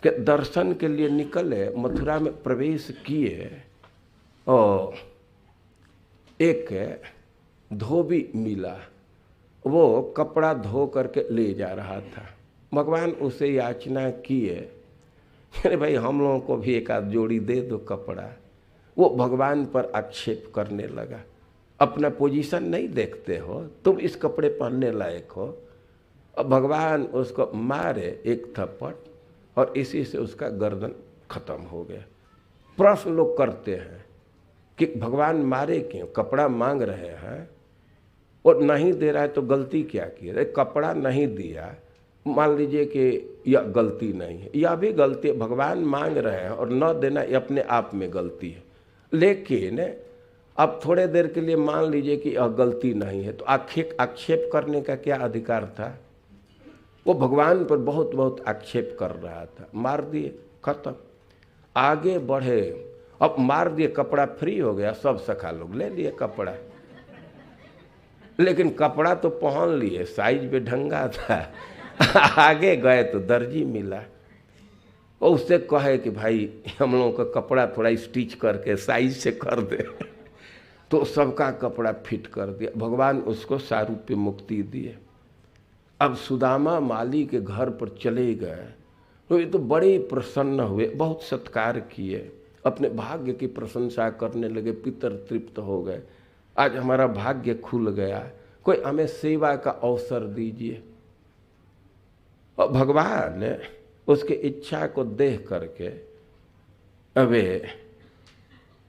के दर्शन के लिए निकले, मथुरा में प्रवेश किए और एक धोबी मिला, वो कपड़ा धो करके ले जा रहा था। भगवान उसे याचना किए, अरे भाई हम लोगों को भी एक आध जोड़ी दे दो कपड़ा। वो भगवान पर आक्षेप करने लगा। अपना पोजीशन नहीं देखते हो, तुम इस कपड़े पहनने लायक हो। अब भगवान उसको मारे एक थप्पड़ और इसी से उसका गर्दन खत्म हो गया। प्रश्न लोग करते हैं कि भगवान मारे क्यों, कपड़ा मांग रहे हैं और नहीं दे रहा है तो गलती क्या की है? कपड़ा नहीं दिया, मान लीजिए कि यह गलती नहीं है, यह भी गलती है। भगवान मांग रहे हैं और न देना ये अपने आप में गलती है। लेकिन अब थोड़े देर के लिए मान लीजिए कि यह गलती नहीं है, तो आक्षेप करने का क्या अधिकार था? वो भगवान पर बहुत बहुत आक्षेप कर रहा था। मार दिए, खत्म। आगे बढ़े, अब मार दिए, कपड़ा फ्री हो गया, सब सखा लोग ले लिए कपड़ा। लेकिन कपड़ा तो पहन लिए, साइज पे ढंगा था। आगे गए तो दर्जी मिला, और उससे कहे कि भाई हम लोगों का कपड़ा थोड़ा स्टिच करके साइज से कर दे। तो सबका कपड़ा फिट कर दिया। भगवान उसको सारूप्य मुक्ति दिए। अब सुदामा माली के घर पर चले गए तो ये तो बड़े प्रसन्न हुए, बहुत सत्कार किए, अपने भाग्य की प्रशंसा करने लगे, पितर तृप्त हो गए। आज हमारा भाग्य खुल गया, कोई हमें सेवा का अवसर दीजिए। और भगवान उसकी इच्छा को देख करके,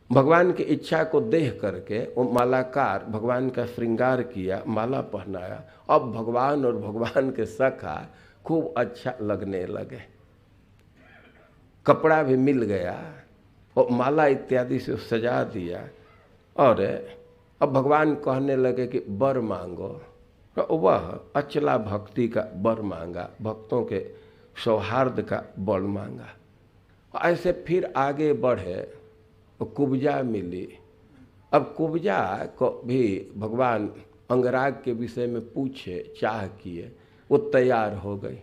भगवान की इच्छा को देख करके वो मालाकार भगवान का श्रृंगार किया, माला पहनाया। अब भगवान और भगवान के सखा खूब अच्छा लगने लगे, कपड़ा भी मिल गया और माला इत्यादि से सजा दिया। और अब भगवान कहने लगे कि वर मांगो। तो वह अचला भक्ति का वर मांगा, भक्तों के सौहार्द का वर मांगा। ऐसे फिर आगे बढ़े, कुब्जा मिली। अब कुब्जा को भी भगवान अंगराग के विषय में पूछे, चाह किए, वो तैयार हो गई।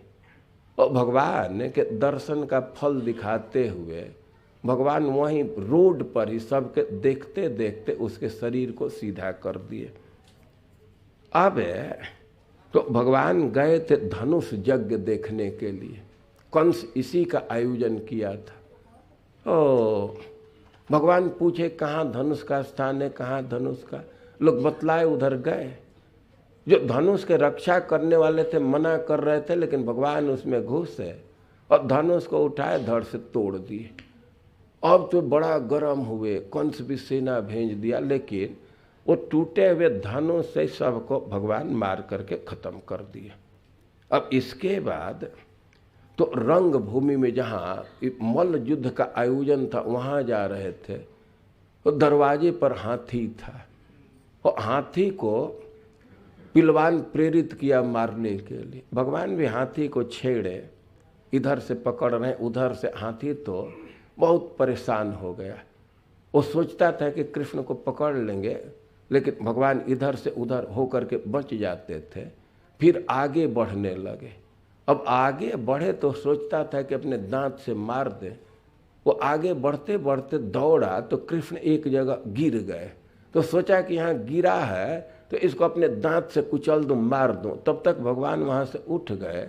और भगवान के दर्शन का फल दिखाते हुए भगवान वहीं रोड पर ही सबके देखते देखते उसके शरीर को सीधा कर दिए। अब तो भगवान गए थे धनुष यज्ञ देखने के लिए, कंस इसी का आयोजन किया था। ओ भगवान पूछे कहाँ धनुष का स्थान है, कहाँ धनुष का, लोग बतलाए, उधर गए। जो धनुष के रक्षा करने वाले थे मना कर रहे थे, लेकिन भगवान उसमें घुसे और धनुष को उठाए, धड़ से तोड़ दिए। अब तो बड़ा गर्म हुए, कंस भी सेना भेज दिया, लेकिन वो टूटे हुए धनुष से सबको भगवान मार करके खत्म कर दिए। अब इसके बाद तो रंग भूमि में जहाँ मल्ल युद्ध का आयोजन था वहाँ जा रहे थे, तो दरवाजे पर हाथी था और हाथी को पिलवान प्रेरित किया मारने के लिए। भगवान भी हाथी को छेड़े, इधर से पकड़ रहे, उधर से। हाथी तो बहुत परेशान हो गया। वो सोचता था कि कृष्ण को पकड़ लेंगे, लेकिन भगवान इधर से उधर होकर के बच जाते थे। फिर आगे बढ़ने लगे। अब आगे बढ़े तो सोचता था कि अपने दांत से मार दे। वो आगे बढ़ते बढ़ते दौड़ा तो कृष्ण एक जगह गिर गए। तो सोचा कि यहाँ गिरा है तो इसको अपने दांत से कुचल दूं, मार दूं। तब तक भगवान वहाँ से उठ गए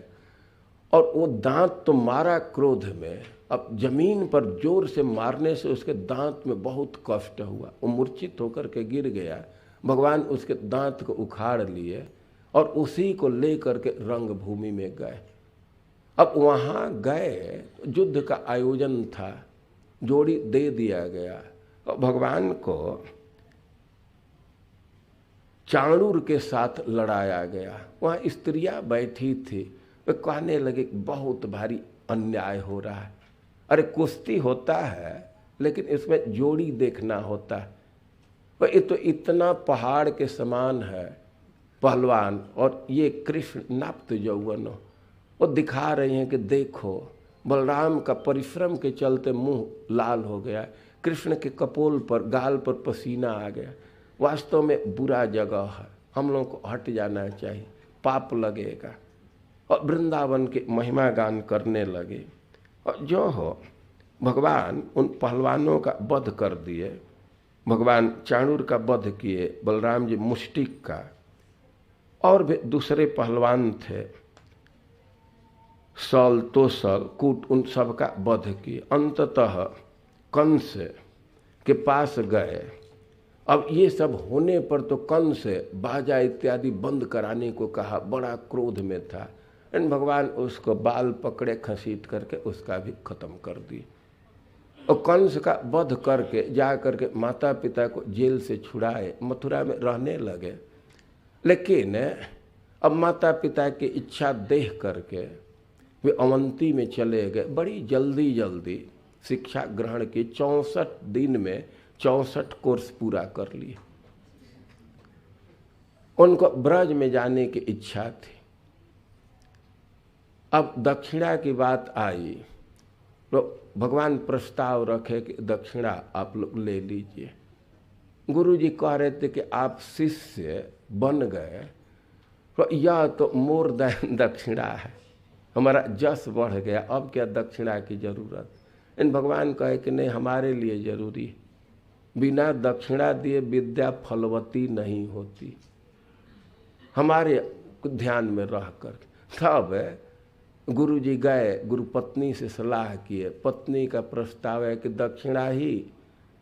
और वो दांत तो मारा क्रोध में। अब जमीन पर जोर से मारने से उसके दांत में बहुत कष्ट हुआ, वो मूर्छित होकर के गिर गया। भगवान उसके दांत को उखाड़ लिए और उसी को लेकर के रंग भूमि में गए। अब वहाँ गए, युद्ध का आयोजन था, जोड़ी दे दिया गया और भगवान को चाणूर के साथ लड़ाया गया। वहाँ स्त्रियाँ बैठी थी, वे कहने लगे बहुत भारी अन्याय हो रहा है। अरे कुश्ती होता है लेकिन इसमें जोड़ी देखना होता है। ये तो इतना पहाड़ के समान है पहलवान, और ये कृष्ण नाप्त यौवन, वो दिखा रही हैं कि देखो बलराम का परिश्रम के चलते मुंह लाल हो गया, कृष्ण के कपोल पर गाल पर पसीना आ गया। वास्तव में बुरा जगह है, हम लोगों को हट जाना चाहिए, पाप लगेगा। और वृंदावन के महिमा गान करने लगे। और जो हो भगवान उन पहलवानों का वध कर दिए। भगवान चाणूर का वध किए, बलराम जी मुष्टिक का, और भी दूसरे पहलवान थे, सल तोसल कूट, उन सब का वध किए। अंततः कंस के पास गए। अब ये सब होने पर तो कंस से बाजा इत्यादि बंद कराने को कहा, बड़ा क्रोध में था। एंड भगवान उसको बाल पकड़े, खसीट करके उसका भी खत्म कर दिए। और कंस का वध करके जा करके माता पिता को जेल से छुड़ाए, मथुरा में रहने लगे। लेकिन अब माता पिता की इच्छा देख करके वे अवंती में चले गए। बड़ी जल्दी जल्दी शिक्षा ग्रहण की, 64 दिन में 64 कोर्स पूरा कर लिए। उनको ब्रज में जाने की इच्छा थी। अब दक्षिणा की बात आई तो भगवान प्रस्ताव रखे कि दक्षिणा आप लोग ले लीजिए। गुरु जी कह रहे थे कि आप शिष्य बन गए तो यह तो मोर देन दक्षिणा है, हमारा जस बढ़ गया, अब क्या दक्षिणा की जरूरत। इन भगवान कहे कि नहीं, हमारे लिए जरूरी है, बिना दक्षिणा दिए विद्या फलवती नहीं होती, हमारे ध्यान में रह कर। तब गुरु जी गए, गुरु पत्नी से सलाह किए। पत्नी का प्रस्ताव है कि दक्षिणा ही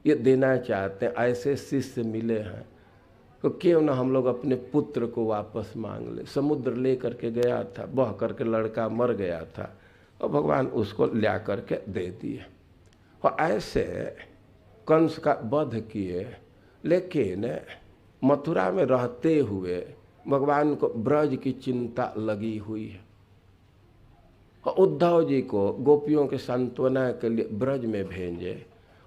ये देना चाहते हैं, ऐसे शिष्य मिले हैं तो क्यों ना हम लोग अपने पुत्र को वापस मांग ले। समुद्र ले करके गया था, बह करके लड़का मर गया था और भगवान उसको ला करके दे दिए। और ऐसे कंस का वध किए। लेकिन मथुरा में रहते हुए भगवान को ब्रज की चिंता लगी हुई है। और उद्धव जी को गोपियों के सांत्वना के लिए ब्रज में भेजे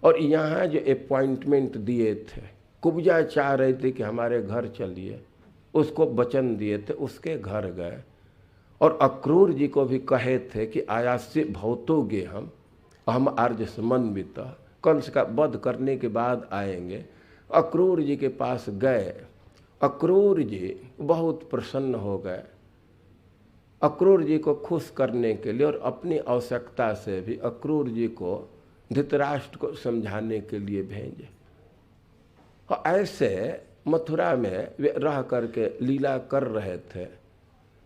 और यहाँ जो अपॉइंटमेंट दिए थे, कुब्जा चाह रहे थे कि हमारे घर चलिए, उसको वचन दिए थे, उसके घर गए। और अक्रूर जी को भी कहे थे कि आयास्य भवतोगे हम आर्य समन्वित, कंस का वध करने के बाद आएंगे। अक्रूर जी के पास गए। अक्रूर जी बहुत प्रसन्न हो गए। अक्रूर जी को खुश करने के लिए और अपनी आवश्यकता से भी अक्रूर जी को धृतराष्ट्र को समझाने के लिए भेजे। और ऐसे मथुरा में वे रह करके लीला कर रहे थे।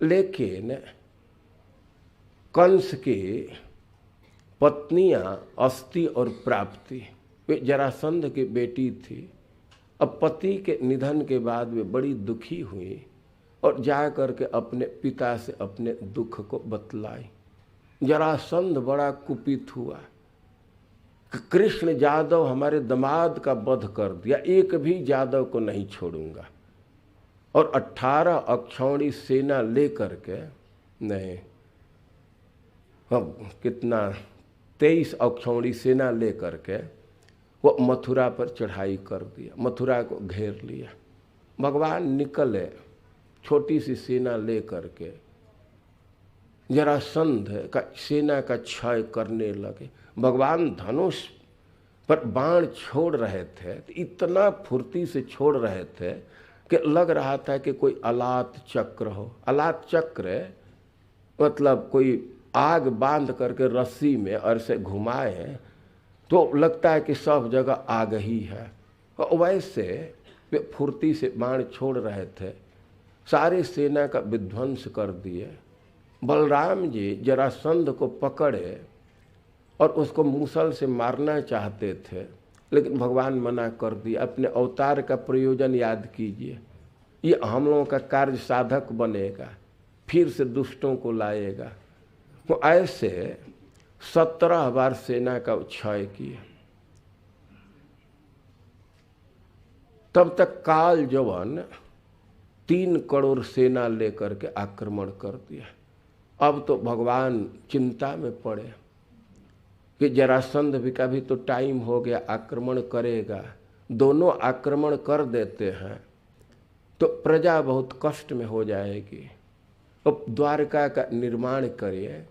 लेकिन कंस की पत्नियां अस्ति और प्राप्ति, वे जरासंध की बेटी थी। अब पति के निधन के बाद वे बड़ी दुखी हुई और जा करके अपने पिता से अपने दुख को बतलाई। जरासंध बड़ा कुपित हुआ, कृष्ण जादव हमारे दामाद का वध कर दिया, एक भी जादव को नहीं छोड़ूंगा। और 18 अक्षौणी सेना लेकर के, नहीं कितना 23 अक्षौणी सेना लेकर के वो मथुरा पर चढ़ाई कर दिया, मथुरा को घेर लिया। भगवान निकले छोटी सी सेना लेकर के, जरासंध का सेना का क्षय करने लगे। भगवान धनुष पर बाण छोड़ रहे थे तो इतना फुर्ती से छोड़ रहे थे कि लग रहा था कि कोई अलात चक्र हो। अलात चक्र मतलब कोई आग बांध करके रस्सी में और से घुमाए तो लगता है कि सब जगह आग ही है। और वैसे वे फुर्ती से बाण छोड़ रहे थे, सारी सेना का विध्वंस कर दिए। बलराम जी जरासंध को पकड़े और उसको मूसल से मारना चाहते थे, लेकिन भगवान मना कर दिया। अपने अवतार का प्रयोजन याद कीजिए, ये हम लोगों का कार्य साधक बनेगा, फिर से दुष्टों को लाएगा। तो ऐसे 17 बार सेना का क्षय किया। तब तक काल जवन 3 करोड़ सेना लेकर के आक्रमण कर दिया। अब तो भगवान चिंता में पड़े कि जरासंध भी का भी तो टाइम हो गया, आक्रमण करेगा। दोनों आक्रमण कर देते हैं तो प्रजा बहुत कष्ट में हो जाएगी। अब द्वारका का निर्माण करिए,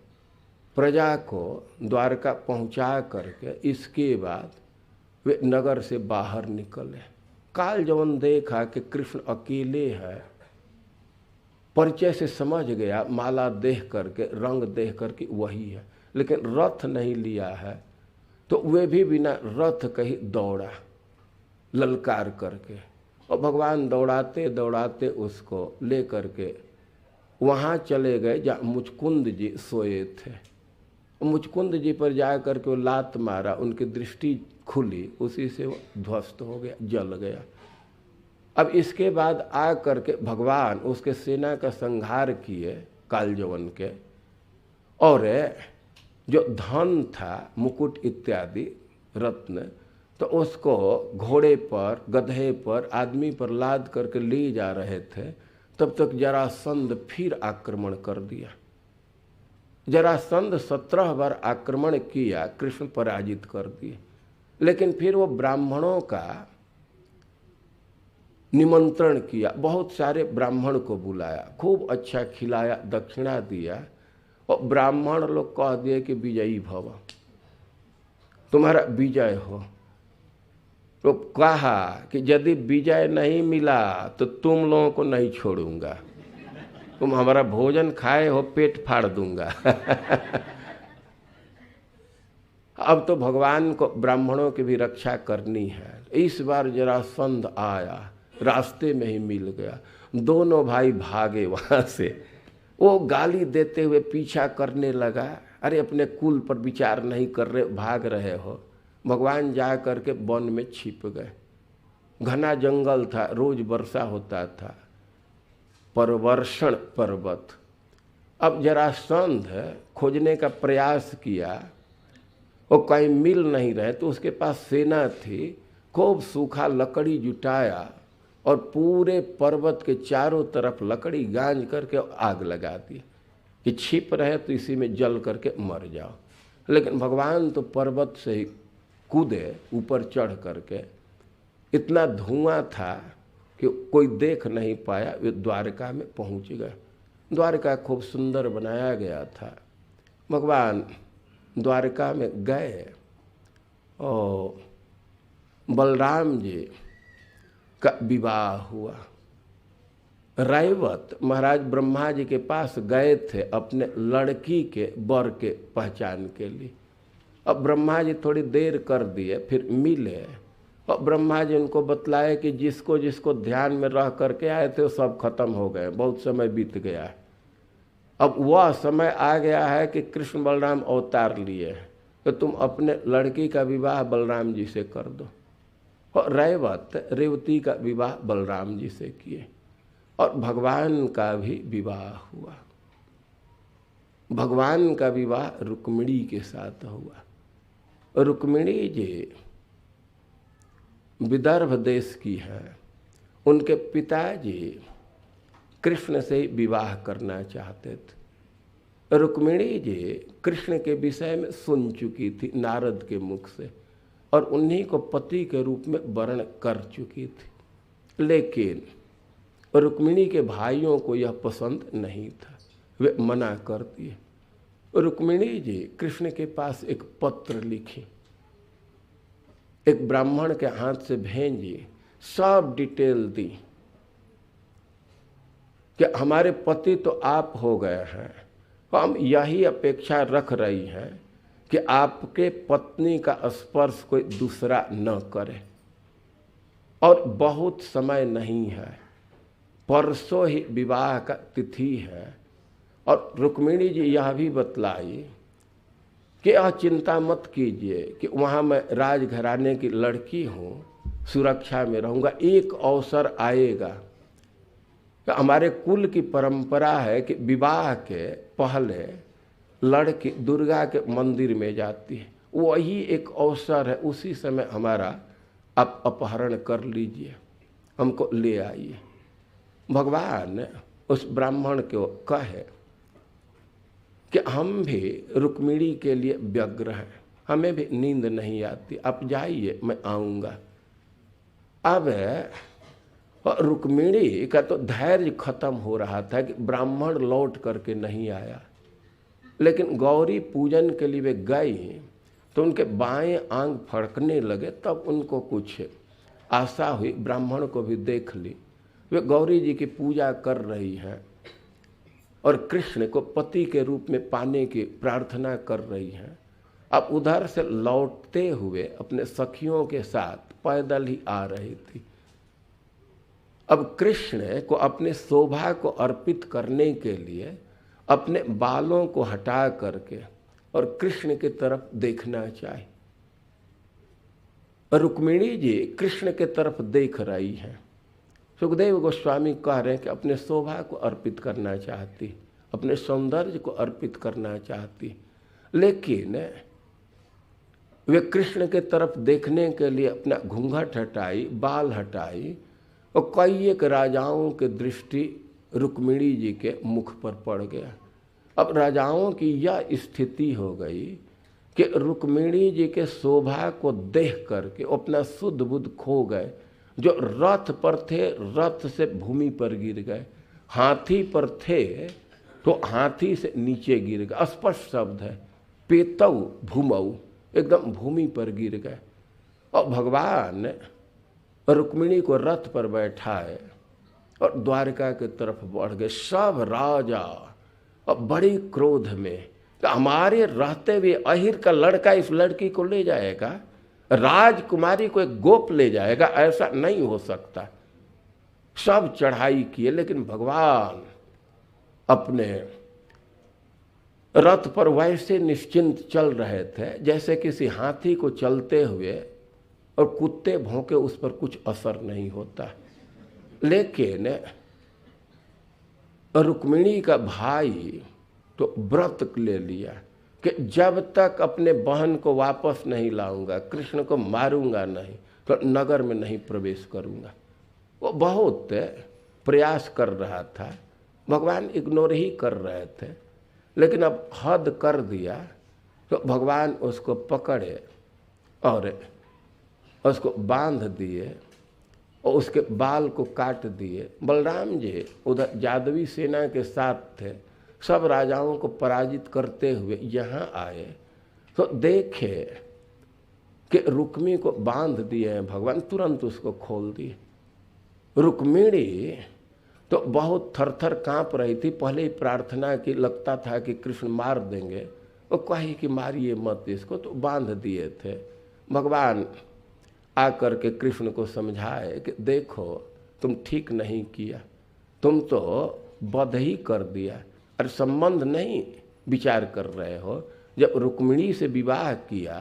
प्रजा को द्वारका पहुंचा करके इसके बाद वे नगर से बाहर निकले। काल जवन देखा कि कृष्ण अकेले है, परिचय से समझ गया, माला देख करके, रंग देख करके वही है, लेकिन रथ नहीं लिया है, तो वे भी बिना रथ कहीं दौड़ा ललकार करके। और भगवान दौड़ाते दौड़ाते उसको ले करके वहाँ चले गए जहाँ मुचकुंद जी सोए थे। मुचकुंद जी पर जा करके वो लात मारा, उनकी दृष्टि खुली, उसी से वो ध्वस्त हो गया, जल गया। अब इसके बाद आ करके भगवान उसके सेना का संहार किए कालजवन के, और जो धन था, मुकुट इत्यादि रत्न, तो उसको घोड़े पर, गधे पर, आदमी पर लाद करके ले जा रहे थे। तब तक जरासंध फिर आक्रमण कर दिया। जरासंध 17 बार आक्रमण किया, कृष्ण पराजित कर दिए। लेकिन फिर वो ब्राह्मणों का निमंत्रण किया, बहुत सारे ब्राह्मण को बुलाया, खूब अच्छा खिलाया, दक्षिणा दिया, और ब्राह्मण लोग कह दिए कि विजयी भव, तुम्हारा विजय हो। तो कहा कि यदि विजय नहीं मिला तो तुम लोगों को नहीं छोड़ूंगा, तुम हमारा भोजन खाए हो, पेट फाड़ दूंगा। अब तो भगवान को ब्राह्मणों की भी रक्षा करनी है। इस बार जरासंध आया, रास्ते में ही मिल गया, दोनों भाई भागे वहां से। वो गाली देते हुए पीछा करने लगा, अरे अपने कुल पर विचार नहीं कर रहे, भाग रहे हो। भगवान जा करके वन में छिप गए। घना जंगल था, रोज वर्षा होता था, परवर्षण पर्वत। अब जरासंध खोजने का प्रयास किया, वो कहीं मिल नहीं रहे, तो उसके पास सेना थी, खूब सूखा लकड़ी जुटाया और पूरे पर्वत के चारों तरफ लकड़ी गांज करके आग लगा दी कि छिप रहे तो इसी में जल करके मर जाओ। लेकिन भगवान तो पर्वत से ही कूदे ऊपर चढ़ करके, इतना धुआं था कि कोई देख नहीं पाया। वे द्वारका में पहुंच गए। द्वारका खूब सुंदर बनाया गया था। भगवान द्वारका में गए और बलराम जी का विवाह हुआ। रैवत महाराज ब्रह्मा जी के पास गए थे अपने लड़की के वर के पहचान के लिए। अब ब्रह्मा जी थोड़ी देर कर दिए, फिर मिले और ब्रह्मा जी उनको बतलाए कि जिसको जिसको ध्यान में रह करके आए थे वो सब खत्म हो गए, बहुत समय बीत गया है। अब वह समय आ गया है कि कृष्ण बलराम अवतार लिए, तो तुम अपने लड़की का विवाह बलराम जी से कर दो। और रैवत रेवती का विवाह बलराम जी से किए और भगवान का भी विवाह हुआ। भगवान का विवाह रुक्मिणी के साथ हुआ। रुक्मिणी जी विदर्भ देश की है। उनके पिताजी कृष्ण से विवाह करना चाहते थे। रुक्मिणी जी कृष्ण के विषय में सुन चुकी थी नारद के मुख से और उन्हीं को पति के रूप में वर्ण कर चुकी थी। लेकिन रुक्मिणी के भाइयों को यह पसंद नहीं था, वे मना कर दिए। रुक्मिणी जी कृष्ण के पास एक पत्र लिखी, एक ब्राह्मण के हाथ से भेजी, सब डिटेल दी कि हमारे पति तो आप हो गए हैं, हम यही अपेक्षा रख रही हैं कि आपके पत्नी का स्पर्श कोई दूसरा न करे, और बहुत समय नहीं है, परसों ही विवाह का तिथि है। और रुक्मिणी जी यह भी बतलाई कि यह चिंता मत कीजिए कि वहाँ मैं राजघराने की लड़की हूँ, सुरक्षा में रहूँगा, एक अवसर आएगा। तो हमारे कुल की परंपरा है कि विवाह के पहले लड़की दुर्गा के मंदिर में जाती है, वही एक अवसर है, उसी समय हमारा आप अपहरण कर लीजिए, हमको ले आइए। भगवान उस ब्राह्मण को कहे कि हम भी रुक्मिणी के लिए व्यग्र हैं, हमें भी नींद नहीं आती, आप जाइए मैं आऊँगा। अब रुक्मिणी का तो धैर्य खत्म हो रहा था कि ब्राह्मण लौट करके नहीं आया, लेकिन गौरी पूजन के लिए वे गई तो उनके बाएं आंग फड़कने लगे। तब उनको कुछ आशा हुई, ब्राह्मण को भी देख ली, वे गौरी जी की पूजा कर रही हैं और कृष्ण को पति के रूप में पाने की प्रार्थना कर रही हैं। अब उधर से लौटते हुए अपने सखियों के साथ पैदल ही आ रही थी। अब कृष्ण को अपने शोभा को अर्पित करने के लिए अपने बालों को हटा करके और कृष्ण की तरफ देखना चाहिए। रुक्मिणी जी कृष्ण के तरफ देख रही हैं। सुखदेव गोस्वामी कह रहे हैं कि अपने शोभा को अर्पित करना चाहती, अपने सौंदर्य को अर्पित करना चाहती, लेकिन वे कृष्ण के तरफ देखने के लिए अपना घूंघट हटाई, बाल हटाई, और कई एक राजाओं की दृष्टि रुक्मिणी जी के मुख पर पड़ गया। अब राजाओं की यह स्थिति हो गई कि रुक्मिणी जी के शोभा को देख करके अपना शुद्ध बुद्ध खो गए। जो रथ पर थे, रथ से भूमि पर गिर गए, हाथी पर थे तो हाथी से नीचे गिर गए। स्पष्ट शब्द है, पेतऊ भूमऊ, एकदम भूमि पर गिर गए। और भगवान रुक्मिणी को रथ पर बैठाए और द्वारका की तरफ बढ़ गए। सब राजा और बड़ी क्रोध में, हमारे रहते हुए अहिर का लड़का इस लड़की को ले जाएगा, राजकुमारी को एक गोप ले जाएगा, ऐसा नहीं हो सकता। सब चढ़ाई किए, लेकिन भगवान अपने रथ पर वैसे निश्चिंत चल रहे थे जैसे किसी हाथी को चलते हुए, और कुत्ते भौंके उस पर कुछ असर नहीं होता। लेकिन रुक्मिणी का भाई तो व्रत ले लिया कि जब तक अपने बहन को वापस नहीं लाऊंगा, कृष्ण को मारूंगा नहीं, तो नगर में नहीं प्रवेश करूंगा। वो बहुत प्रयास कर रहा था, भगवान इग्नोर ही कर रहे थे, लेकिन अब हद कर दिया तो भगवान उसको पकड़े और उसको बांध दिए और उसके बाल को काट दिए। बलराम जी उधर जादवी सेना के साथ थे, सब राजाओं को पराजित करते हुए यहाँ आए तो देखे कि रुक्मी को बांध दिए हैं भगवान, तुरंत उसको खोल दिए। रुक्मिणी तो बहुत थरथर कांप रही थी, पहले ही प्रार्थना की, लगता था कि कृष्ण मार देंगे, वो कही कि मारिए मत इसको, तो बांध दिए थे। भगवान आकर के कृष्ण को समझाए कि देखो तुम ठीक नहीं किया, तुम तो वध ही कर दिया, और संबंध नहीं विचार कर रहे हो। जब रुक्मिणी से विवाह किया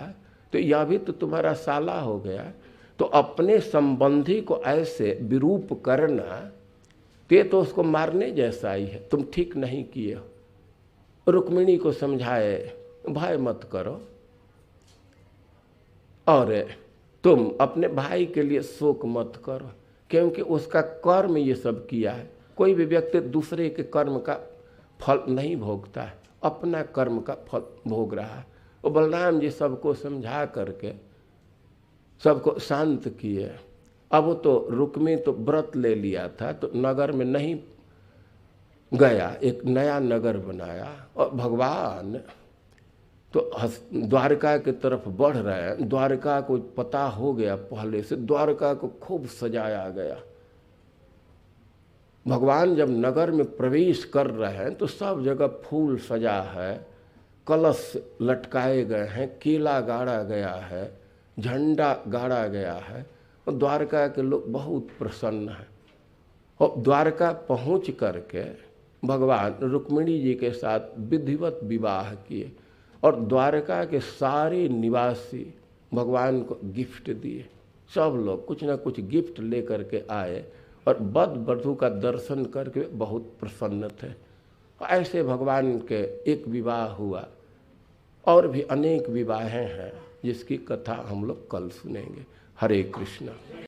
तो यह भी तो तुम्हारा साला हो गया, तो अपने संबंधी को ऐसे विरूप करना ये तो उसको मारने जैसा ही है, तुम ठीक नहीं किए हो। रुक्मिणी को समझाए भय मत करो, और तुम अपने भाई के लिए शोक मत करो, क्योंकि उसका कर्म ये सब किया है। कोई भी व्यक्ति दूसरे के कर्म का फल नहीं भोगता है, अपना कर्म का फल भोग रहा है। और बलराम जी सबको समझा करके सबको शांत किए। अब वो तो रुक्मी तो व्रत ले लिया था, तो नगर में नहीं गया, एक नया नगर बनाया, और भगवान तो द्वारका की तरफ बढ़ रहे हैं। द्वारका को पता हो गया पहले से, द्वारका को खूब सजाया गया। भगवान जब नगर में प्रवेश कर रहे हैं तो सब जगह फूल सजा है, कलश लटकाए गए हैं, केला गाड़ा गया है, झंडा गाड़ा गया है, और द्वारका के लोग बहुत प्रसन्न हैं। और द्वारका पहुंच करके भगवान रुक्मिणी जी के साथ विधिवत विवाह किए, और द्वारका के सारे निवासी भगवान को गिफ्ट दिए। सब लोग कुछ ना कुछ गिफ्ट ले करके आए, और वर वधू का दर्शन करके बहुत प्रसन्न थे। ऐसे भगवान के एक विवाह हुआ, और भी अनेक विवाहें हैं जिसकी कथा हम लोग कल सुनेंगे। हरे कृष्णा।